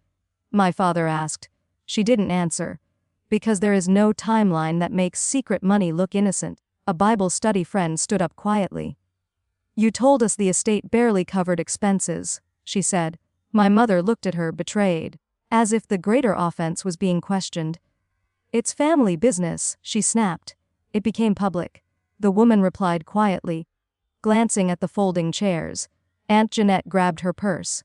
My father asked. She didn't answer. Because there is no timeline that makes secret money look innocent. A Bible study friend stood up quietly. You told us the estate barely covered expenses, she said. My mother looked at her, betrayed, as if the greater offense was being questioned. It's family business, she snapped. It became public. The woman replied quietly, glancing at the folding chairs. Aunt Jeanette grabbed her purse.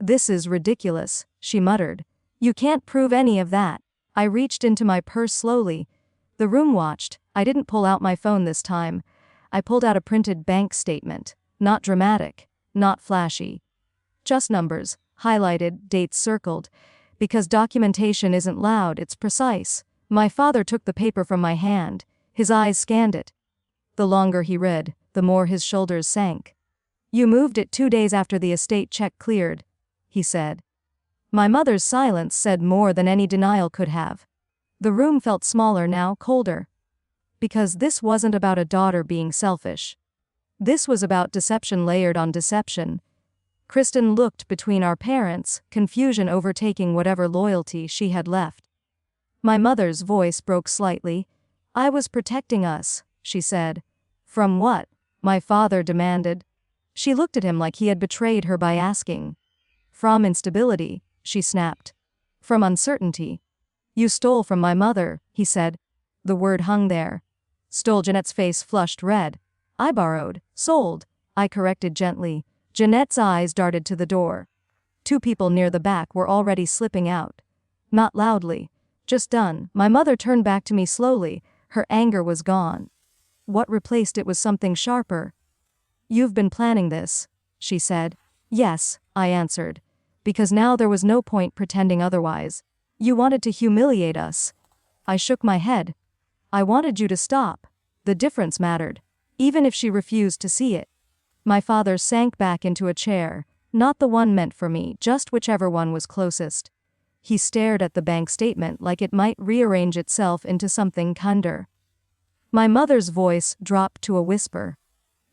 This is ridiculous, she muttered. You can't prove any of that. I reached into my purse slowly. The room watched. I didn't pull out my phone this time. I pulled out a printed bank statement. Not dramatic, not flashy. Just numbers, highlighted, dates circled. Because documentation isn't loud, it's precise. My father took the paper from my hand. His eyes scanned it. The longer he read, the more his shoulders sank. You moved it 2 days after the estate check cleared, he said. My mother's silence said more than any denial could have. The room felt smaller now, colder. Because this wasn't about a daughter being selfish. This was about deception layered on deception. Kristen looked between our parents, confusion overtaking whatever loyalty she had left. My mother's voice broke slightly. I was protecting us, she said. From what? My father demanded. She looked at him like he had betrayed her by asking. From instability, she snapped. From uncertainty. You stole from my mother, he said. The word hung there. Stole. Jeanette's face flushed red. I borrowed. Sold. I corrected gently. Jeanette's eyes darted to the door. Two people near the back were already slipping out. Not loudly. Just done. My mother turned back to me slowly. Her anger was gone. What replaced it was something sharper. "You've been planning this," she said. "Yes," I answered. Because now there was no point pretending otherwise. "You wanted to humiliate us." I shook my head. "I wanted you to stop." The difference mattered, even if she refused to see it. My father sank back into a chair, not the one meant for me, just whichever one was closest. He stared at the bank statement like it might rearrange itself into something kinder. My mother's voice dropped to a whisper.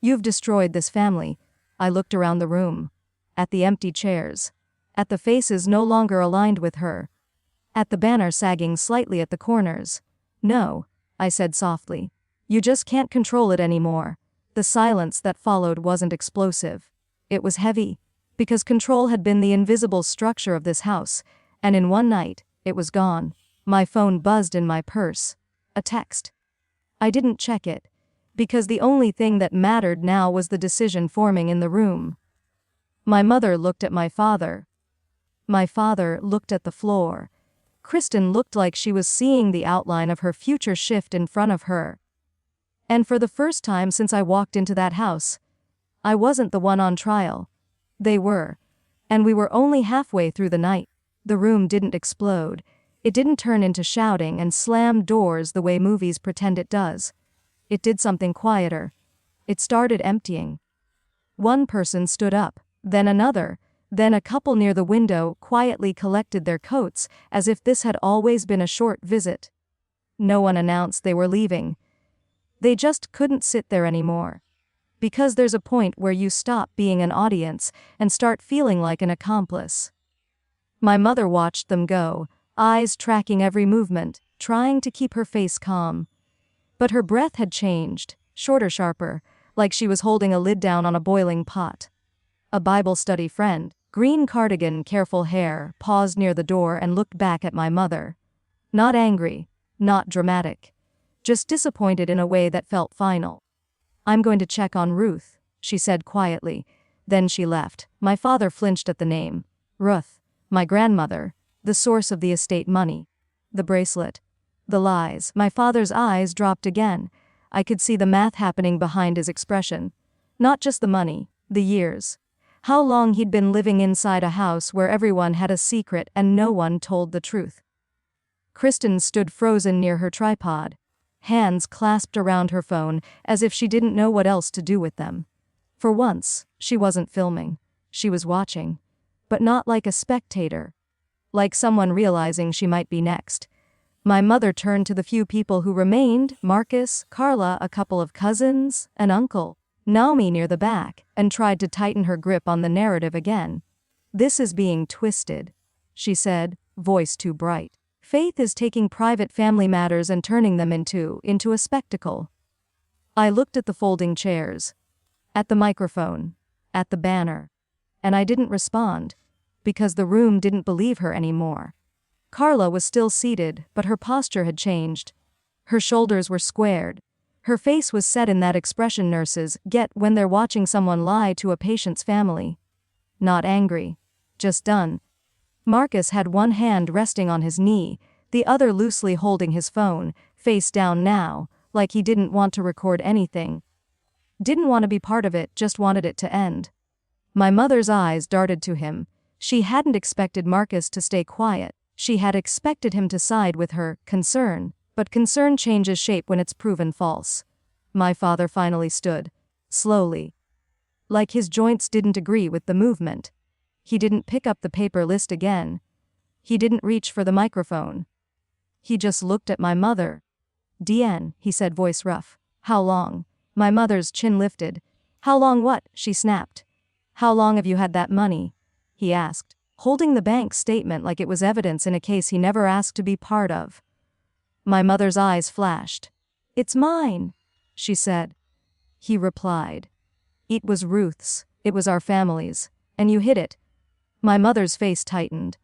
"You've destroyed this family." I looked around the room. At the empty chairs. At the faces no longer aligned with her. At the banner sagging slightly at the corners. "No," I said softly. "You just can't control it anymore." The silence that followed wasn't explosive. It was heavy, because control had been the invisible structure of this house, and in one night, it was gone. My phone buzzed in my purse. A text. I didn't check it, because the only thing that mattered now was the decision forming in the room. My mother looked at my father. My father looked at the floor. Kristen looked like she was seeing the outline of her future shift in front of her. And for the first time since I walked into that house, I wasn't the one on trial. They were. And we were only halfway through the night. The room didn't explode. It didn't turn into shouting and slam doors the way movies pretend it does. It did something quieter. It started emptying. One person stood up, then another, then a couple near the window quietly collected their coats as if this had always been a short visit. No one announced they were leaving. They just couldn't sit there anymore. Because there's a point where you stop being an audience and start feeling like an accomplice. My mother watched them go, eyes tracking every movement, trying to keep her face calm. But her breath had changed, shorter, sharper, like she was holding a lid down on a boiling pot. A Bible study friend, green cardigan, careful hair, paused near the door and looked back at my mother. Not angry, not dramatic. Just disappointed in a way that felt final. "I'm going to check on Ruth," she said quietly. Then she left. My father flinched at the name. Ruth, my grandmother, the source of the estate money. The bracelet. The lies. My father's eyes dropped again. I could see the math happening behind his expression. Not just the money, the years. How long he'd been living inside a house where everyone had a secret and no one told the truth. Kristen stood frozen near her tripod, hands clasped around her phone as if she didn't know what else to do with them. For once, she wasn't filming. She was watching. But not like a spectator. Like someone realizing she might be next. My mother turned to the few people who remained, Marcus, Carla, a couple of cousins, an uncle, Naomi near the back, and tried to tighten her grip on the narrative again. "This is being twisted," she said, voice too bright. "Faith is taking private family matters and turning them into a spectacle." I looked at the folding chairs, at the microphone, at the banner, and I didn't respond, because the room didn't believe her anymore. Carla was still seated, but her posture had changed. Her shoulders were squared. Her face was set in that expression nurses get when they're watching someone lie to a patient's family. Not angry. Just done. Marcus had one hand resting on his knee, the other loosely holding his phone, face down now, like he didn't want to record anything. Didn't want to be part of it, just wanted it to end. My mother's eyes darted to him. She hadn't expected Marcus to stay quiet. She had expected him to side with her concern, but concern changes shape when it's proven false. My father finally stood. Slowly. Like his joints didn't agree with the movement. He didn't pick up the paper list again. He didn't reach for the microphone. He just looked at my mother. "Deanne," he said, voice rough. "How long?" My mother's chin lifted. "How long what?" she snapped. "How long have you had that money?" he asked, holding the bank statement like it was evidence in a case he never asked to be part of. My mother's eyes flashed. "It's mine," she said. He replied. "It was Ruth's, it was our family's, and you hid it." My mother's face tightened.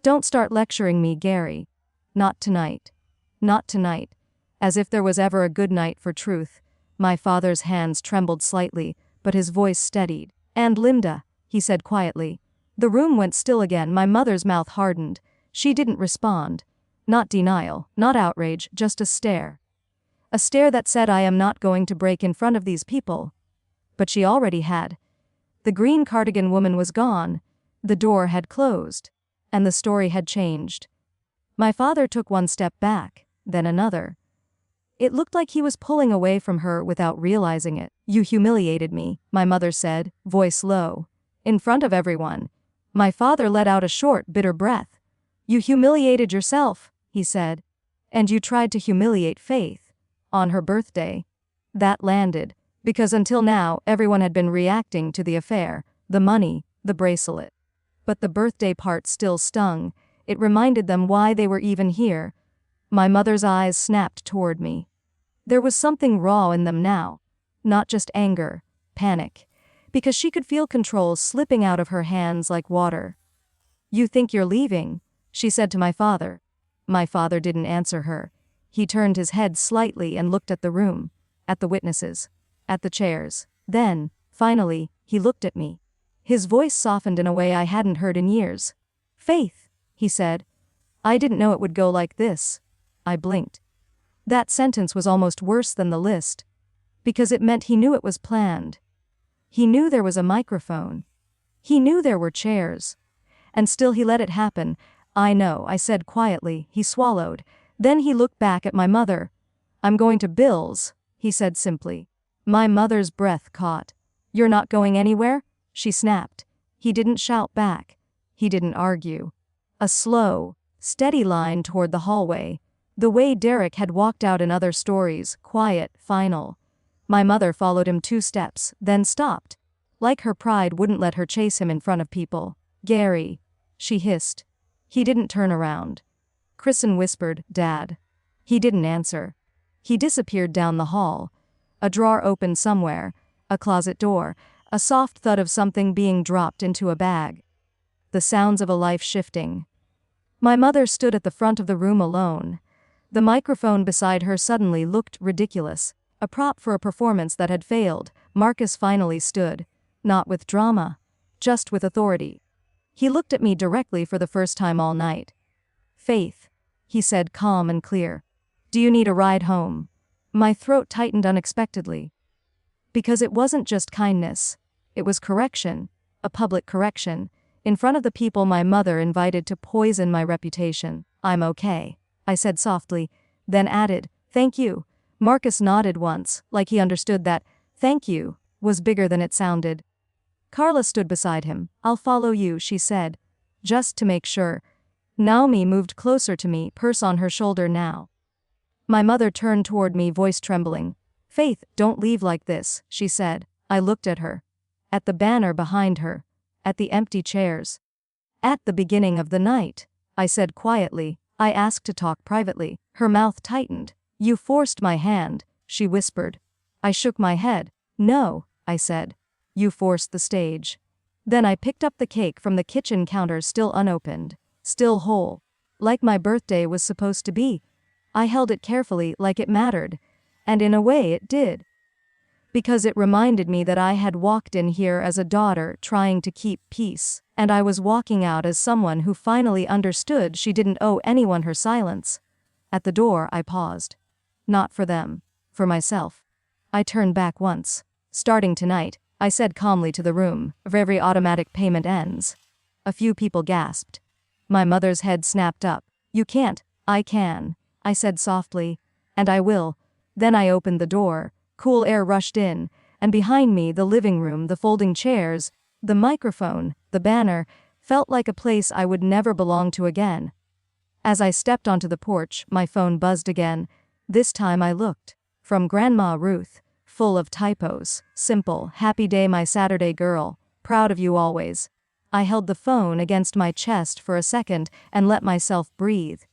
"Don't start lecturing me, Gary. Not tonight. Not tonight." As if there was ever a good night for truth. My father's hands trembled slightly, but his voice steadied. "And Linda," he said quietly, The room went still again. My mother's mouth hardened. She didn't respond. Not denial, not outrage, just a stare. A stare that said I am not going to break in front of these people. But she already had. The green cardigan woman was gone. The door had closed. And the story had changed. My father took one step back, then another. It looked like he was pulling away from her without realizing it. "You humiliated me," my mother said, voice low. In front of everyone. My father let out a short, bitter breath. "You humiliated yourself," he said. "And you tried to humiliate Faith. On her birthday." That landed. Because until now, everyone had been reacting to the affair, the money, the bracelet. But the birthday part still stung. It reminded them why they were even here. My mother's eyes snapped toward me. There was something raw in them now. Not just anger, panic. Because she could feel control slipping out of her hands like water. "You think you're leaving?" she said to my father. My father didn't answer her. He turned his head slightly and looked at the room, at the witnesses, at the chairs. Then, finally, he looked at me. His voice softened in a way I hadn't heard in years. "Faith," he said. "I didn't know it would go like this." I blinked. That sentence was almost worse than the list. Because it meant he knew it was planned. He knew there was a microphone. He knew there were chairs. And still he let it happen. "I know," I said quietly. He swallowed. Then he looked back at my mother. "I'm going to Bill's," he said simply. My mother's breath caught. "You're not going anywhere?" she snapped. He didn't shout back. He didn't argue. A slow, steady line toward the hallway. The way Derek had walked out in other stories, quiet, final. My mother followed him 2 steps, then stopped. Like her pride wouldn't let her chase him in front of people. "Gary," she hissed. He didn't turn around. Kristen whispered, "Dad." He didn't answer. He disappeared down the hall. A drawer opened somewhere, a closet door, a soft thud of something being dropped into a bag. The sounds of a life shifting. My mother stood at the front of the room alone. The microphone beside her suddenly looked ridiculous, a prop for a performance that had failed. Marcus finally stood, not with drama, just with authority. He looked at me directly for the first time all night. "Faith," he said calm and clear. "Do you need a ride home?" My throat tightened unexpectedly. Because it wasn't just kindness. It was correction, a public correction, in front of the people my mother invited to poison my reputation. "I'm okay," I said softly, then added, "Thank you." Marcus nodded once, like he understood that "thank you" was bigger than it sounded. Carla stood beside him. "I'll follow you," she said. "Just to make sure." Naomi moved closer to me, purse on her shoulder now. My mother turned toward me, voice trembling. "Faith, don't leave like this," she said. I looked at her. At the banner behind her. At the empty chairs. "At the beginning of the night," I said quietly. "I asked to talk privately." Her mouth tightened. "You forced my hand," she whispered. I shook my head. "No," I said. "You forced the stage." Then I picked up the cake from the kitchen counter, still unopened, still whole, like my birthday was supposed to be. I held it carefully, like it mattered. And in a way it did. Because it reminded me that I had walked in here as a daughter trying to keep peace, and I was walking out as someone who finally understood she didn't owe anyone her silence. At the door I paused. Not for them. For myself. I turned back once. "Starting tonight," I said calmly to the room, "every automatic payment ends." A few people gasped. My mother's head snapped up. "You can't." "I can," I said softly. "And I will." Then I opened the door. Cool air rushed in, and behind me the living room, the folding chairs, the microphone, the banner, felt like a place I would never belong to again. As I stepped onto the porch, my phone buzzed again. This time I looked. From Grandma Ruth. Full of typos. Simple, "Happy day my Saturday girl. Proud of you always." I held the phone against my chest for a second and let myself breathe.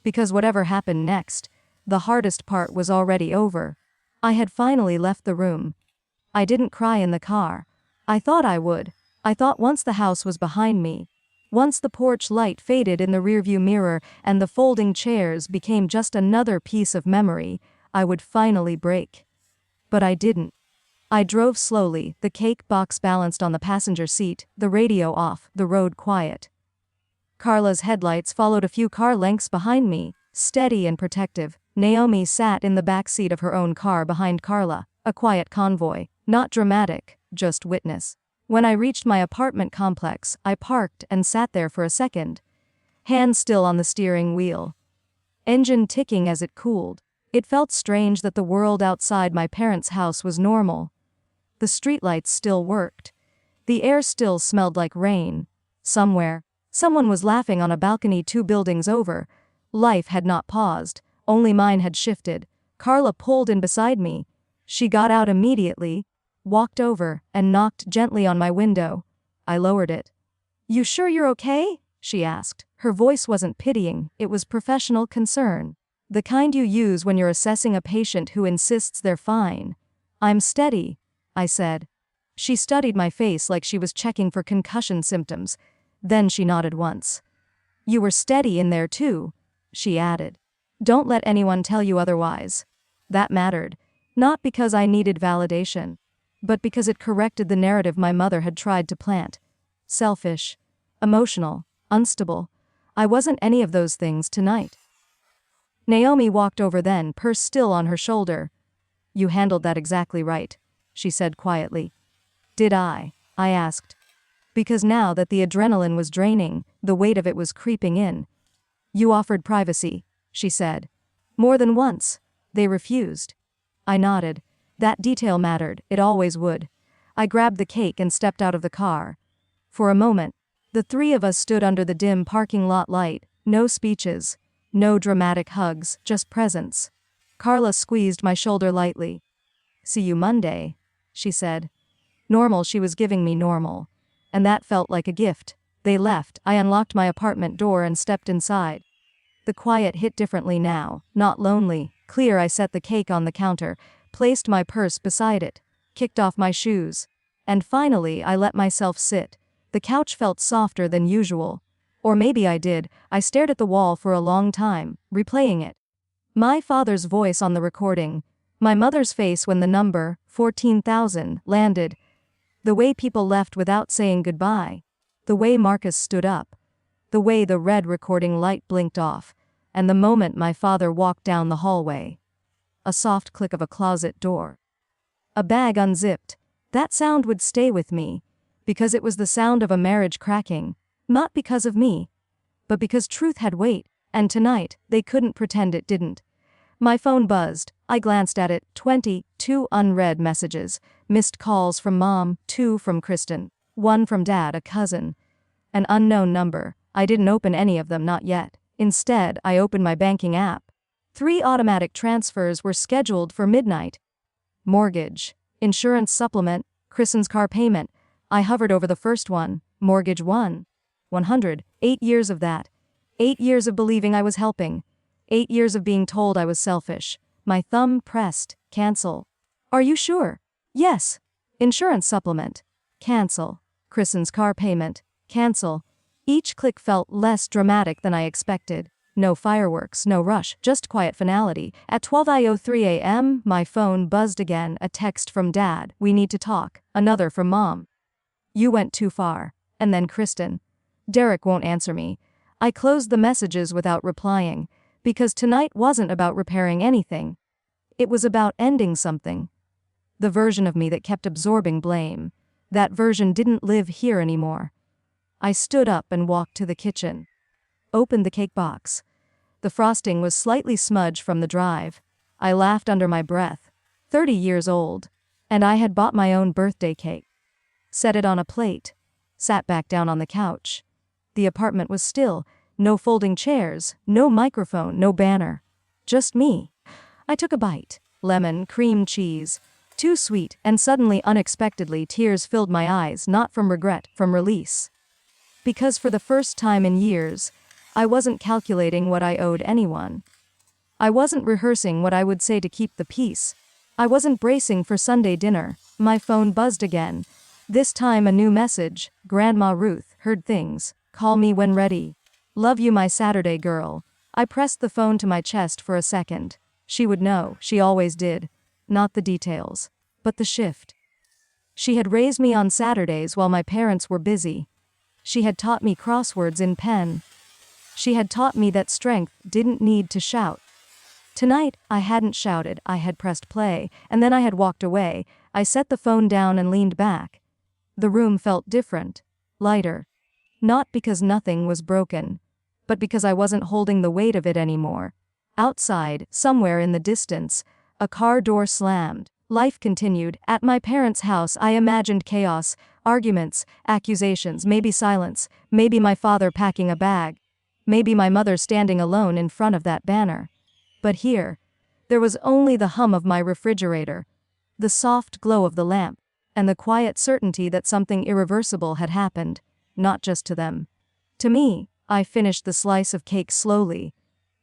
Because whatever happened next, the hardest part was already over. I had finally left the room. I didn't cry in the car. I thought I would. I thought once the house was behind me, once the porch light faded in the rearview mirror and the folding chairs became just another piece of memory, I would finally break. But I didn't. I drove slowly, the cake box balanced on the passenger seat, the radio off, the road quiet. Carla's headlights followed a few car lengths behind me, steady and protective. Naomi sat in the back seat of her own car behind Carla, a quiet convoy, not dramatic, just witness. When I reached my apartment complex, I parked and sat there for a second, hands still on the steering wheel. Engine ticking as it cooled. It felt strange that the world outside my parents' house was normal. The streetlights still worked. The air still smelled like rain. Somewhere, someone was laughing on a balcony 2 buildings over. Life had not paused, only mine had shifted. Carla pulled in beside me. She got out immediately, walked over, and knocked gently on my window. I lowered it. "You sure you're okay?" she asked. Her voice wasn't pitying, it was professional concern. The kind you use when you're assessing a patient who insists they're fine. "I'm steady," I said. She studied my face like she was checking for concussion symptoms. Then she nodded once. "You were steady in there too," she added. "Don't let anyone tell you otherwise." That mattered, not because I needed validation, but because it corrected the narrative my mother had tried to plant. Selfish, emotional, unstable. I wasn't any of those things tonight. Naomi walked over then, purse still on her shoulder. "You handled that exactly right," she said quietly. "Did I?" I asked. Because now that the adrenaline was draining, the weight of it was creeping in. "You offered privacy," she said. "More than once. They refused." I nodded. That detail mattered, it always would. I grabbed the cake and stepped out of the car. For a moment, the 3 of us stood under the dim parking lot light, no speeches, no dramatic hugs, just presence. Carla squeezed my shoulder lightly. "See you Monday," she said. Normal, she was giving me normal. And that felt like a gift. They left, I unlocked my apartment door and stepped inside. The quiet hit differently now, not lonely, clear. I set the cake on the counter, placed my purse beside it, kicked off my shoes. And finally I let myself sit. The couch felt softer than usual. Or maybe I did. I stared at the wall for a long time, replaying it. My father's voice on the recording. My mother's face when the number, 14,000, landed. The way people left without saying goodbye. The way Marcus stood up. The way the red recording light blinked off. And the moment my father walked down the hallway. A soft click of a closet door. A bag unzipped. That sound would stay with me. Because it was the sound of a marriage cracking. Not because of me. But because truth had weight, and tonight, they couldn't pretend it didn't. My phone buzzed. I glanced at it. 22 unread messages. Missed calls from Mom, 2 from Kristen, 1 from Dad, a cousin. An unknown number. I didn't open any of them, not yet. Instead, I opened my banking app. 3 automatic transfers were scheduled for midnight. Mortgage, insurance supplement, Kristen's car payment. I hovered over the first one. Mortgage 100. 8 years of that. 8 years of believing I was helping. 8 years of being told I was selfish. My thumb pressed. Cancel. "Are you sure?" "Yes." Insurance supplement. Cancel. Kristen's car payment. Cancel. Each click felt less dramatic than I expected. No fireworks, no rush, just quiet finality. At 12:03 a.m., my phone buzzed again, a text from Dad, "We need to talk." Another from Mom. "You went too far." And then Kristen. "Derek won't answer me." I closed the messages without replying, because tonight wasn't about repairing anything. It was about ending something. The version of me that kept absorbing blame. That version didn't live here anymore. I stood up and walked to the kitchen. Opened the cake box. The frosting was slightly smudged from the drive. I laughed under my breath. 30 years old. And I had bought my own birthday cake. Set it on a plate. Sat back down on the couch. The apartment was still. No folding chairs, no microphone, no banner. Just me. I took a bite. Lemon, cream cheese. Too sweet, and suddenly, unexpectedly, tears filled my eyes, not from regret, from release. Because for the first time in years, I wasn't calculating what I owed anyone. I wasn't rehearsing what I would say to keep the peace. I wasn't bracing for Sunday dinner. My phone buzzed again. This time a new message. "Grandma Ruth, heard things. Call me when ready. Love you, my Saturday girl." I pressed the phone to my chest for a second. She would know, she always did. Not the details, but the shift. She had raised me on Saturdays while my parents were busy. She had taught me crosswords in pen. She had taught me that strength didn't need to shout. Tonight, I hadn't shouted, I had pressed play, and then I had walked away. I set the phone down and leaned back. The room felt different, lighter. Not because nothing was broken, but because I wasn't holding the weight of it anymore. Outside, somewhere in the distance, a car door slammed. Life continued. At my parents' house, I imagined chaos, arguments, accusations, maybe silence, maybe my father packing a bag, maybe my mother standing alone in front of that banner. But here, there was only the hum of my refrigerator, the soft glow of the lamp, and the quiet certainty that something irreversible had happened, not just to them. To me, I finished the slice of cake slowly,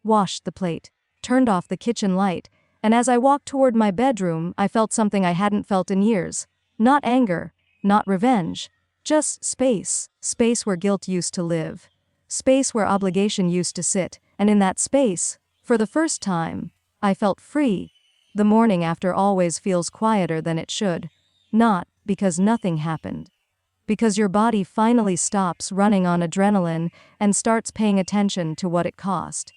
washed the plate, turned off the kitchen light, and as I walked toward my bedroom, I felt something I hadn't felt in years. Not anger, not revenge, just space. Space where guilt used to live. Space where obligation used to sit, and in that space, for the first time, I felt free. The morning after always feels quieter than it should. Not because nothing happened. Because your body finally stops running on adrenaline and starts paying attention to what it cost.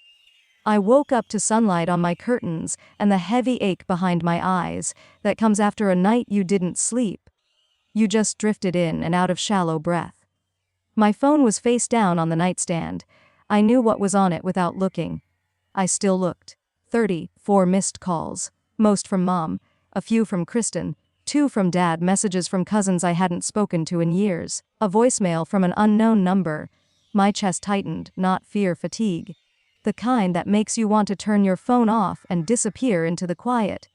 I woke up to sunlight on my curtains and the heavy ache behind my eyes that comes after a night you didn't sleep. You just drifted in and out of shallow breath. My phone was face down on the nightstand. I knew what was on it without looking. I still looked. 34 missed calls. Most from Mom, a few from Kristen, 2 from Dad, messages from cousins I hadn't spoken to in years, a voicemail from an unknown number. My chest tightened, not fear, fatigue. The kind that makes you want to turn your phone off and disappear into the quiet.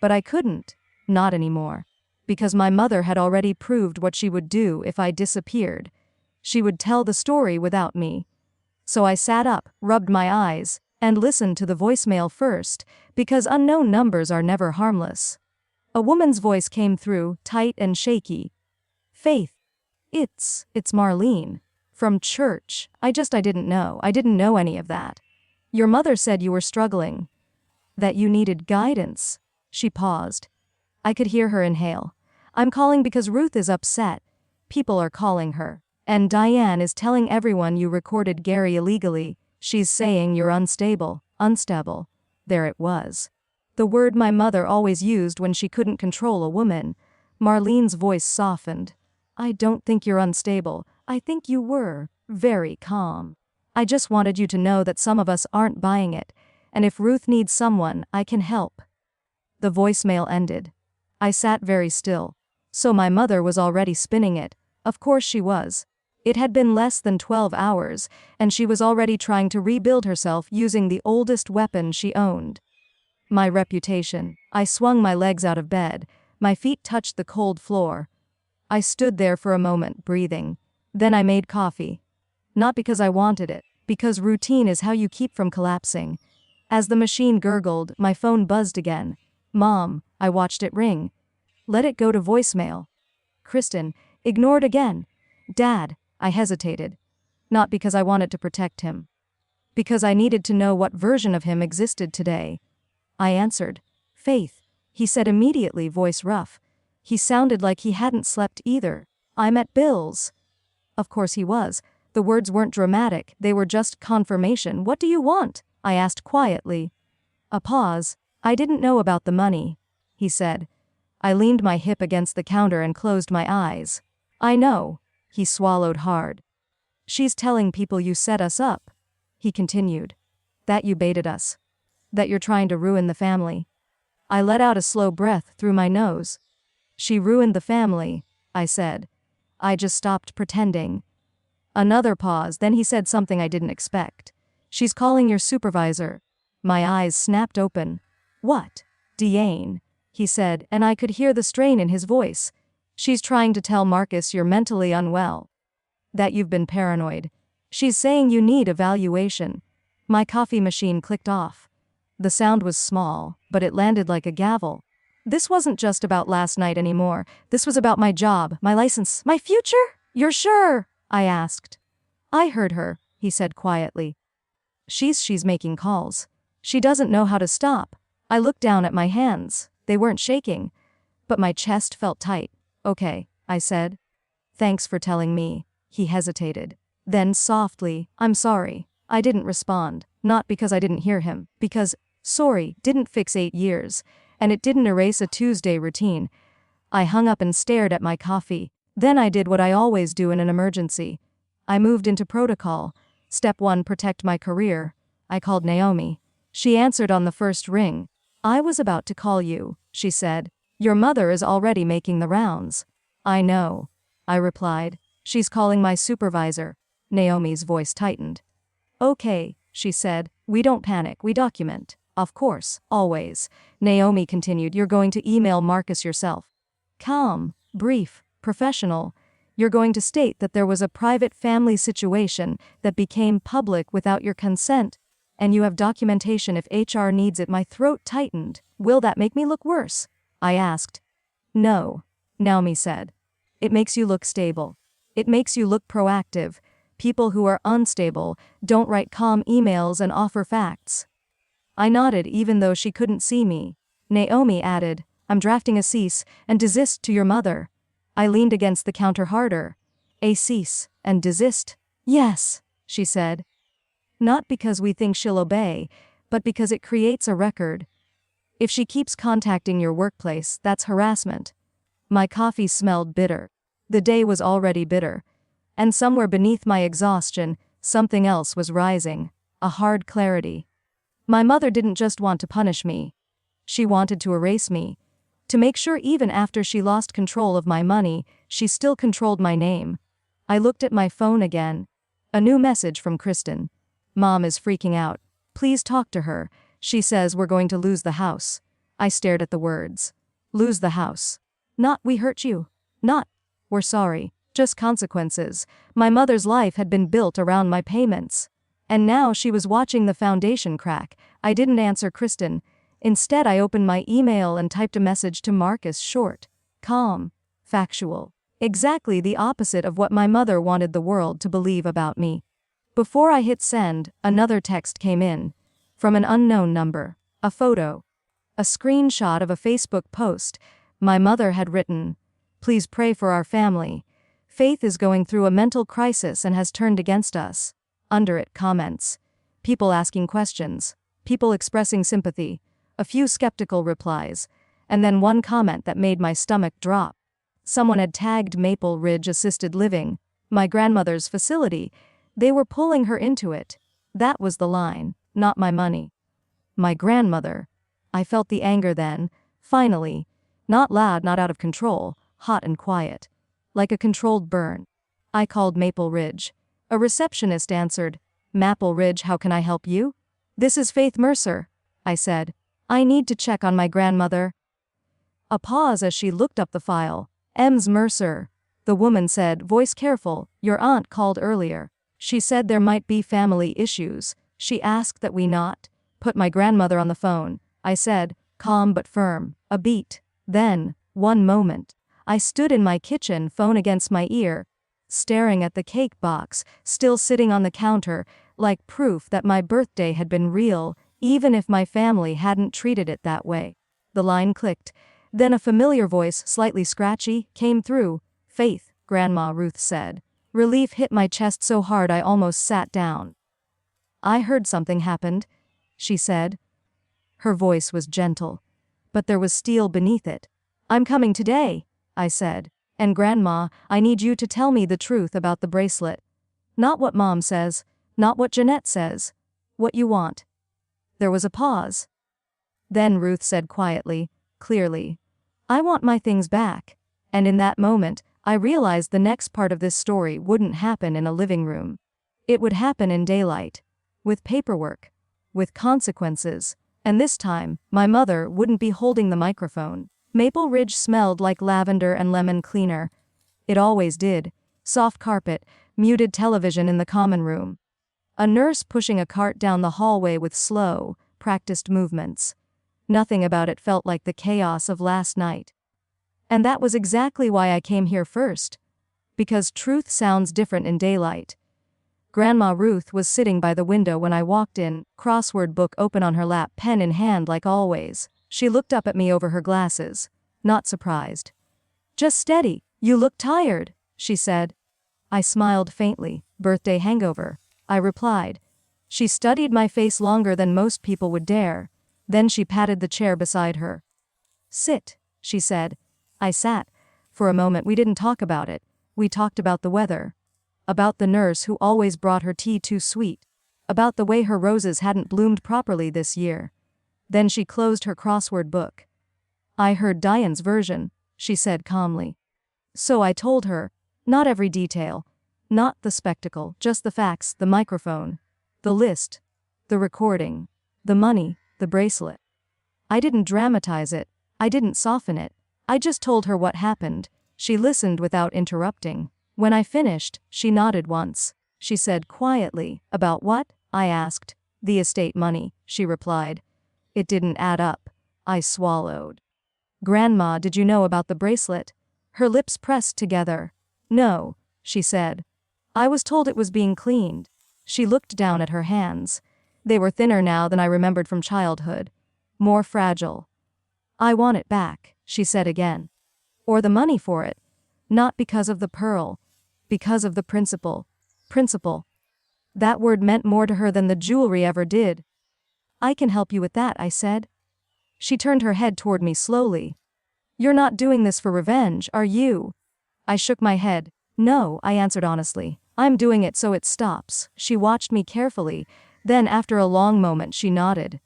But I couldn't. Not anymore. Because my mother had already proved what she would do if I disappeared. She would tell the story without me. So I sat up, rubbed my eyes, and listened to the voicemail first, because unknown numbers are never harmless. A woman's voice came through, tight and shaky. Faith. It's Marlene. From church. I didn't know. I didn't know any of that. Your mother said you were struggling. That you needed guidance. She paused. I could hear her inhale. I'm calling because Ruth is upset. People are calling her. And Diane is telling everyone you recorded Gary illegally. She's saying you're unstable. Unstable. There it was. The word my mother always used when she couldn't control a woman. Marlene's voice softened. I don't think you're unstable. I think you were. Very calm. I just wanted you to know that some of us aren't buying it, and if Ruth needs someone, I can help. The voicemail ended. I sat very still. So my mother was already spinning it. Of course she was. It had been less than 12 hours, and she was already trying to rebuild herself using the oldest weapon she owned. My reputation. I swung my legs out of bed. My feet touched the cold floor. I stood there for a moment, breathing. Then I made coffee. Not because I wanted it, because routine is how you keep from collapsing. As the machine gurgled, my phone buzzed again. Mom, I watched it ring. Let it go to voicemail. Kristen, ignored again. Dad, I hesitated. Not because I wanted to protect him. Because I needed to know what version of him existed today. I answered. Faith, he said immediately, voice rough. He sounded like he hadn't slept either. I'm at Bill's. Of course he was. The words weren't dramatic, they were just confirmation. What do you want? I asked quietly. A pause. I didn't know about the money, he said. I leaned my hip against the counter and closed my eyes. I know. He swallowed hard. She's telling people you set us up, he continued. That you baited us. That you're trying to ruin the family. I let out a slow breath through my nose. She ruined the family, I said. I just stopped pretending. Another pause, then he said something I didn't expect. She's calling your supervisor. My eyes snapped open. What? Diane, he said, and I could hear the strain in his voice. She's trying to tell Marcus you're mentally unwell. That you've been paranoid. She's saying you need evaluation. My coffee machine clicked off. The sound was small, but it landed like a gavel. This wasn't just about last night anymore. This was about my job, my license, my future? You're sure? I asked. I heard her, he said quietly. She's making calls. She doesn't know how to stop. I looked down at my hands. They weren't shaking. But my chest felt tight. Okay, I said. Thanks for telling me. He hesitated. Then softly, I'm sorry. I didn't respond. Not because I didn't hear him. Because, sorry, didn't fix 8 years. And it didn't erase a Tuesday routine. I hung up and stared at my coffee. Then I did what I always do in an emergency. I moved into protocol. Step 1, protect my career. I called Naomi. She answered on the first ring. I was about to call you, she said. Your mother is already making the rounds. I know, I replied. She's calling my supervisor. Naomi's voice tightened. Okay, she said. We don't panic, we document. Of course, always. Naomi continued. You're going to email Marcus yourself. Calm, brief, professional. You're going to state that there was a private family situation that became public without your consent, and you have documentation if HR needs it. My throat tightened. Will that make me look worse? I asked. No, Naomi said. It makes you look stable. It makes you look proactive. People who are unstable don't write calm emails and offer facts. I nodded even though she couldn't see me. Naomi added, I'm drafting a cease and desist to your mother. I leaned against the counter harder. A cease and desist? Yes, she said. Not because we think she'll obey, but because it creates a record. If she keeps contacting your workplace, that's harassment. My coffee smelled bitter. The day was already bitter. And somewhere beneath my exhaustion, something else was rising. A hard clarity. My mother didn't just want to punish me. She wanted to erase me. To make sure even after she lost control of my money, she still controlled my name. I looked at my phone again. A new message from Kristen. Mom is freaking out. Please talk to her. She says we're going to lose the house. I stared at the words. Lose the house. Not we hurt you. Not we're sorry. Just consequences. My mother's life had been built around my payments. And now she was watching the foundation crack. I didn't answer Kristen. Instead, I opened my email and typed a message to Marcus, short, calm, factual. Exactly the opposite of what my mother wanted the world to believe about me. Before I hit send, another text came in. From an unknown number. A photo. A screenshot of a Facebook post. My mother had written, Please pray for our family. Faith is going through a mental crisis and has turned against us. Under it, comments. People asking questions. People expressing sympathy. A few skeptical replies. And then one comment that made my stomach drop. Someone had tagged Maple Ridge Assisted Living, my grandmother's facility. They were pulling her into it. That was the line, not my money. My grandmother. I felt the anger then, finally. Not loud, not out of control, hot and quiet. Like a controlled burn. I called Maple Ridge. A receptionist answered, Maple Ridge, how can I help you? This is Faith Mercer, I said. I need to check on my grandmother. A pause as she looked up the file. Ms. Mercer. The woman said, voice careful, your aunt called earlier. She said there might be family issues. She asked that we not put my grandmother on the phone. I said, calm but firm. A beat. Then, one moment. I stood in my kitchen, phone against my ear, staring at the cake box, still sitting on the counter, like proof that my birthday had been real, even if my family hadn't treated it that way. The line clicked. Then a familiar voice, slightly scratchy, came through. Faith, Grandma Ruth said. Relief hit my chest so hard I almost sat down. I heard something happened, she said. Her voice was gentle, but there was steel beneath it. I'm coming today, I said. And Grandma, I need you to tell me the truth about the bracelet. Not what Mom says, not what Jeanette says. What you want. There was a pause. Then Ruth said quietly, clearly, I want my things back. And in that moment, I realized the next part of this story wouldn't happen in a living room. It would happen in daylight. With paperwork. With consequences. And this time, my mother wouldn't be holding the microphone. Maple Ridge smelled like lavender and lemon cleaner. It always did. Soft carpet, muted television in the common room. A nurse pushing a cart down the hallway with slow, practiced movements. Nothing about it felt like the chaos of last night. And that was exactly why I came here first. Because truth sounds different in daylight. Grandma Ruth was sitting by the window when I walked in, crossword book open on her lap, pen in hand like always. She looked up at me over her glasses. Not surprised. Just steady. You look tired, she said. I smiled faintly. Birthday hangover, I replied. She studied my face longer than most people would dare. Then she patted the chair beside her. Sit, she said. I sat. For a moment we didn't talk about it. We talked about the weather. About the nurse who always brought her tea too sweet. About the way her roses hadn't bloomed properly this year. Then she closed her crossword book. I heard Diane's version, she said calmly. So I told her. Not every detail. Not the spectacle, just the facts, the microphone. The list. The recording. The money, the bracelet. I didn't dramatize it. I didn't soften it. I just told her what happened. She listened without interrupting. When I finished, she nodded once. She said quietly, "About what?" I asked. "The estate money," she replied. It didn't add up. I swallowed. "Grandma, did you know about the bracelet?" Her lips pressed together. "No," she said. "I was told it was being cleaned." She looked down at her hands. They were thinner now than I remembered from childhood. More fragile. "I want it back," she said again. "Or the money for it. Not because of the pearl. Because of the principle." Principle. That word meant more to her than the jewelry ever did. "I can help you with that," I said. She turned her head toward me slowly. "You're not doing this for revenge, are you?" I shook my head. "No," I answered honestly. "I'm doing it so it stops." She watched me carefully. Then after a long moment she nodded.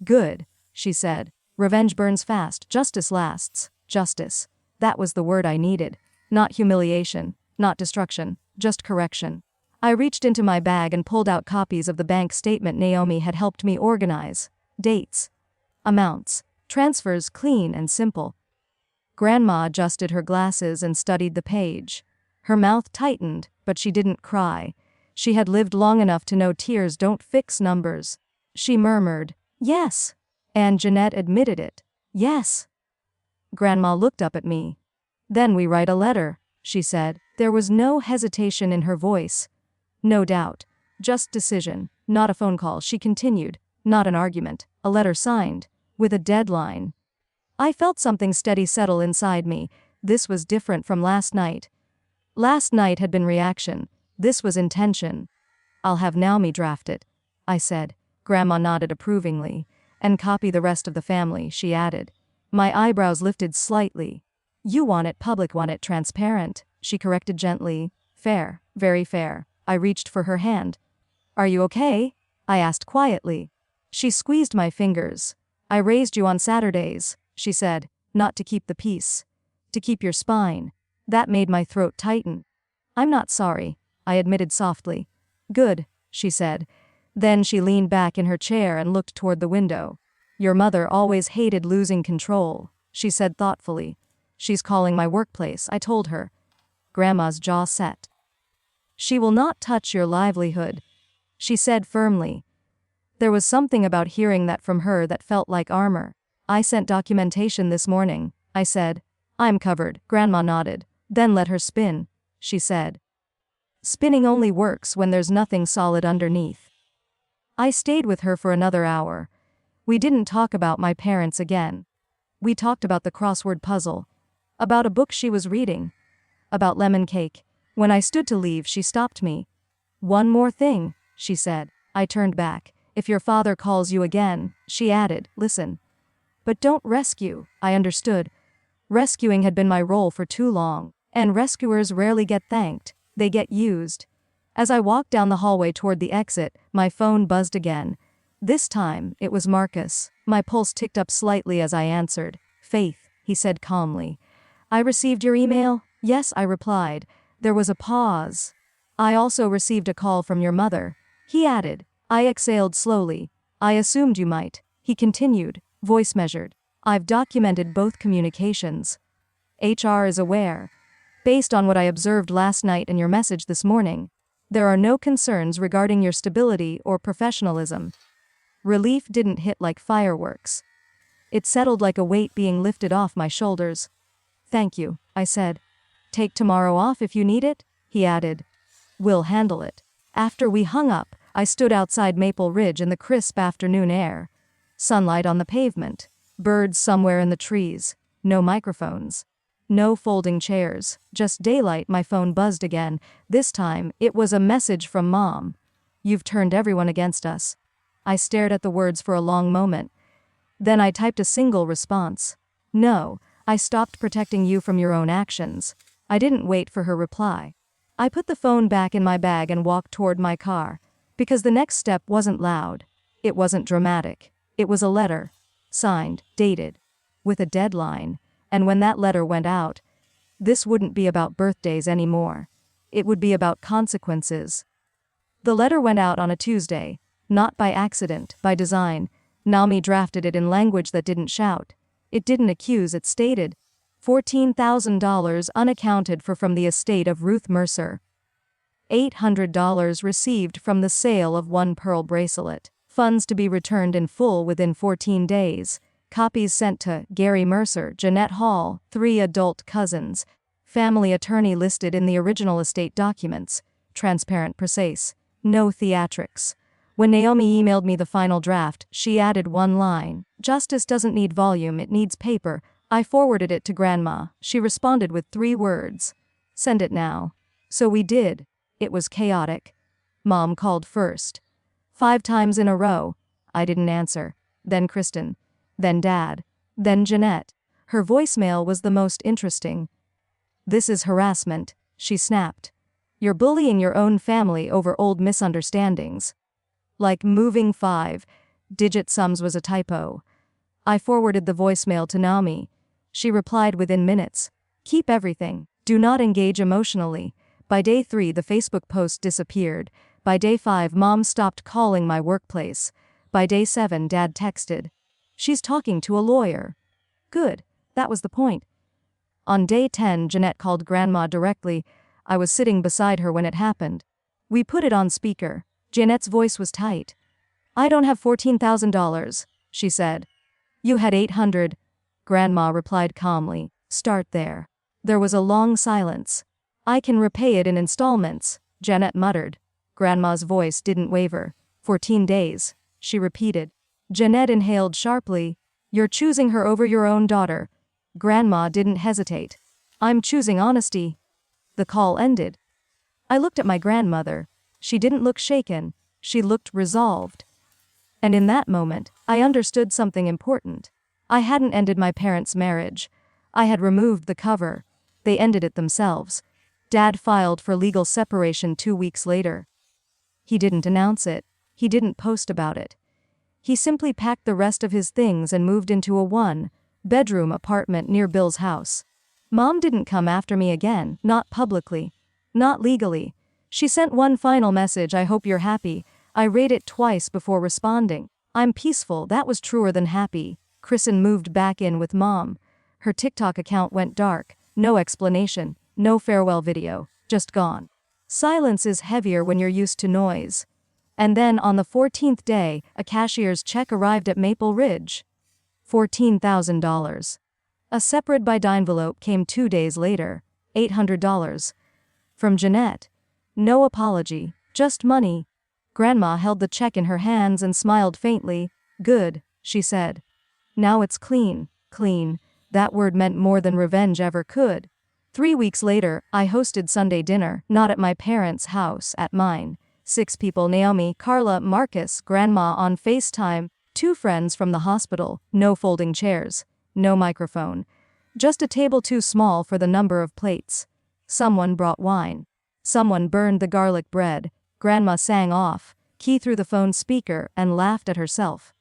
"Good," she said. "Revenge burns fast. Justice lasts." Justice. That was the word I needed. Not humiliation. Not destruction. Just correction. I reached into my bag and pulled out copies of the bank statement Naomi had helped me organize. Dates. Amounts. Transfers clean and simple. Grandma adjusted her glasses and studied the page. Her mouth tightened, but she didn't cry. She had lived long enough to know tears don't fix numbers. She murmured, "Yes." And Jeanette admitted it. "Yes." Grandma looked up at me. "Then we write a letter," she said. There was no hesitation in her voice. No doubt. Just decision. Not a phone call, she continued. Not an argument. A letter signed. With a deadline. I felt something steady settle inside me. This was different from last night. Last night had been reaction. This was intention. "I'll have Naomi draft it," I said. Grandma nodded approvingly. "And copy the rest of the family," she added. My eyebrows lifted slightly. "You want it public, want it transparent," she corrected gently. "Fair, very fair." I reached for her hand. "Are you okay?" I asked quietly. She squeezed my fingers. "I raised you on Saturdays," she said, "not to keep the peace. To keep your spine." That made my throat tighten. "I'm not sorry," I admitted softly. "Good," she said. Then she leaned back in her chair and looked toward the window. "Your mother always hated losing control," she said thoughtfully. "She's calling my workplace," I told her. Grandma's jaw set. "She will not touch your livelihood," she said firmly. There was something about hearing that from her that felt like armor. "I sent documentation this morning," I said. "I'm covered," Grandma nodded. "Then let her spin," she said. "Spinning only works when there's nothing solid underneath." I stayed with her for another hour. We didn't talk about my parents again. We talked about the crossword puzzle. About a book she was reading. About lemon cake. When I stood to leave, she stopped me. "One more thing," she said. I turned back. "If your father calls you again," she added, "listen. But don't rescue." I understood. Rescuing had been my role for too long. And rescuers rarely get thanked. They get used. As I walked down the hallway toward the exit, my phone buzzed again. This time, it was Marcus. My pulse ticked up slightly as I answered. "Faith," he said calmly. "I received your email?" "Yes," I replied. There was a pause. "I also received a call from your mother," he added. I exhaled slowly. "I assumed you might," he continued, voice measured. "I've documented both communications. HR is aware. Based on what I observed last night and your message this morning, there are no concerns regarding your stability or professionalism." Relief didn't hit like fireworks. It settled like a weight being lifted off my shoulders. "Thank you," I said. "Take tomorrow off if you need it," he added. "We'll handle it." After we hung up, I stood outside Maple Ridge in the crisp afternoon air. Sunlight on the pavement. Birds somewhere in the trees. No microphones. No folding chairs, just daylight. My phone buzzed again. This time, it was a message from Mom. "You've turned everyone against us." I stared at the words for a long moment. Then I typed a single response. "No, I stopped protecting you from your own actions." I didn't wait for her reply. I put the phone back in my bag and walked toward my car. Because the next step wasn't loud. It wasn't dramatic. It was a letter. Signed, dated. With a deadline. And when that letter went out, this wouldn't be about birthdays anymore. It would be about consequences. The letter went out on a Tuesday. Not by accident, by design. Naomi drafted it in language that didn't shout. It didn't accuse, it stated, $14,000 unaccounted for from the estate of Ruth Mercer. $800 received from the sale of one pearl bracelet. Funds to be returned in full within 14 days. Copies sent to Gary Mercer, Jeanette Hall, 3 adult cousins. Family attorney listed in the original estate documents. Transparent, precise. No theatrics. When Naomi emailed me the final draft, she added one line. "Justice doesn't need volume, it needs paper." I forwarded it to Grandma. She responded with 3 words. "Send it now." So we did. It was chaotic. Mom called first. 5 times in a row. I didn't answer. Then Kristen. Then Dad. Then Jeanette. Her voicemail was the most interesting. "This is harassment," she snapped. "You're bullying your own family over old misunderstandings." Like moving 5-digit sums was a typo. I forwarded the voicemail to Naomi. She replied within minutes. "Keep everything. Do not engage emotionally." By day 3, the Facebook post disappeared. By day 5, Mom stopped calling my workplace. By day 7, Dad texted. "She's talking to a lawyer." Good. That was the point. On day 10, Jeanette called Grandma directly. I was sitting beside her when it happened. We put it on speaker. Jeanette's voice was tight. "I don't have $14,000, she said. "You had 800. Grandma replied calmly. "Start there." There was a long silence. "I can repay it in installments," Jeanette muttered. Grandma's voice didn't waver. 14 days, she repeated. Jeanette inhaled sharply. "You're choosing her over your own daughter." Grandma didn't hesitate. "I'm choosing honesty." The call ended. I looked at my grandmother. She didn't look shaken. She looked resolved. And in that moment, I understood something important. I hadn't ended my parents' marriage. I had removed the cover. They ended it themselves. Dad filed for legal separation 2 weeks later. He didn't announce it. He didn't post about it. He simply packed the rest of his things and moved into a 1-bedroom apartment near Bill's house. Mom didn't come after me again, not publicly, not legally. She sent one final message: "I hope you're happy." I read it twice before responding. "I'm peaceful." That was truer than happy. Kristen moved back in with Mom. Her TikTok account went dark. No explanation, no farewell video, just gone. Silence is heavier when you're used to noise. And then on the 14th day, a cashier's check arrived at Maple Ridge. $14,000. A separate by envelope came 2 days later. $800. From Jeanette. No apology, just money. Grandma held the check in her hands and smiled faintly. "Good," she said. "Now it's clean." Clean. That word meant more than revenge ever could. 3 weeks later, I hosted Sunday dinner, not at my parents' house, at mine. 6 people: Naomi, Carla, Marcus, Grandma on FaceTime, 2 friends from the hospital, no folding chairs, no microphone. Just a table too small for the number of plates. Someone brought wine. Someone burned the garlic bread. Grandma sang off, key through the phone speaker, and laughed at herself.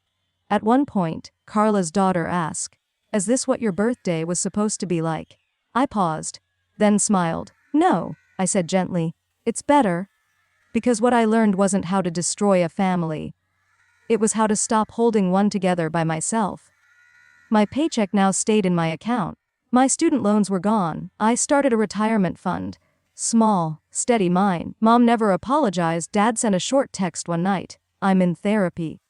At one point, Carla's daughter asked, "Is this what your birthday was supposed to be like?" I paused, then smiled. "No," I said gently. "It's better." Because what I learned wasn't how to destroy a family. It was how to stop holding one together by myself. My paycheck now stayed in my account. My student loans were gone. I started a retirement fund. Small, steady mine. Mom never apologized. Dad sent a short text one night. "I'm in therapy."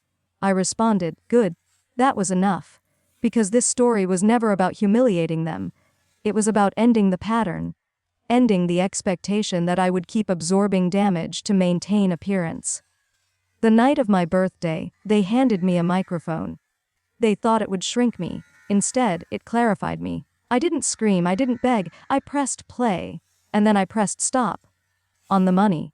I responded, "Good." That was enough. Because this story was never about humiliating them. It was about ending the pattern. Ending the expectation that I would keep absorbing damage to maintain appearance. The night of my birthday, they handed me a microphone. They thought it would shrink me. Instead, it clarified me. I didn't scream, I didn't beg, I pressed play. And then I pressed stop. On the money.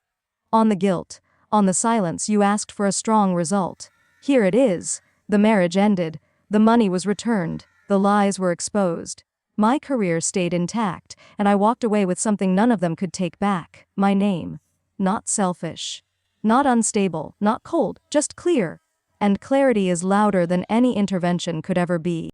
On the guilt. On the silence you asked for a strong result. Here it is. The marriage ended. The money was returned. The lies were exposed. My career stayed intact, and I walked away with something none of them could take back. My name. Not selfish. Not unstable, not cold, just clear. And clarity is louder than any intervention could ever be.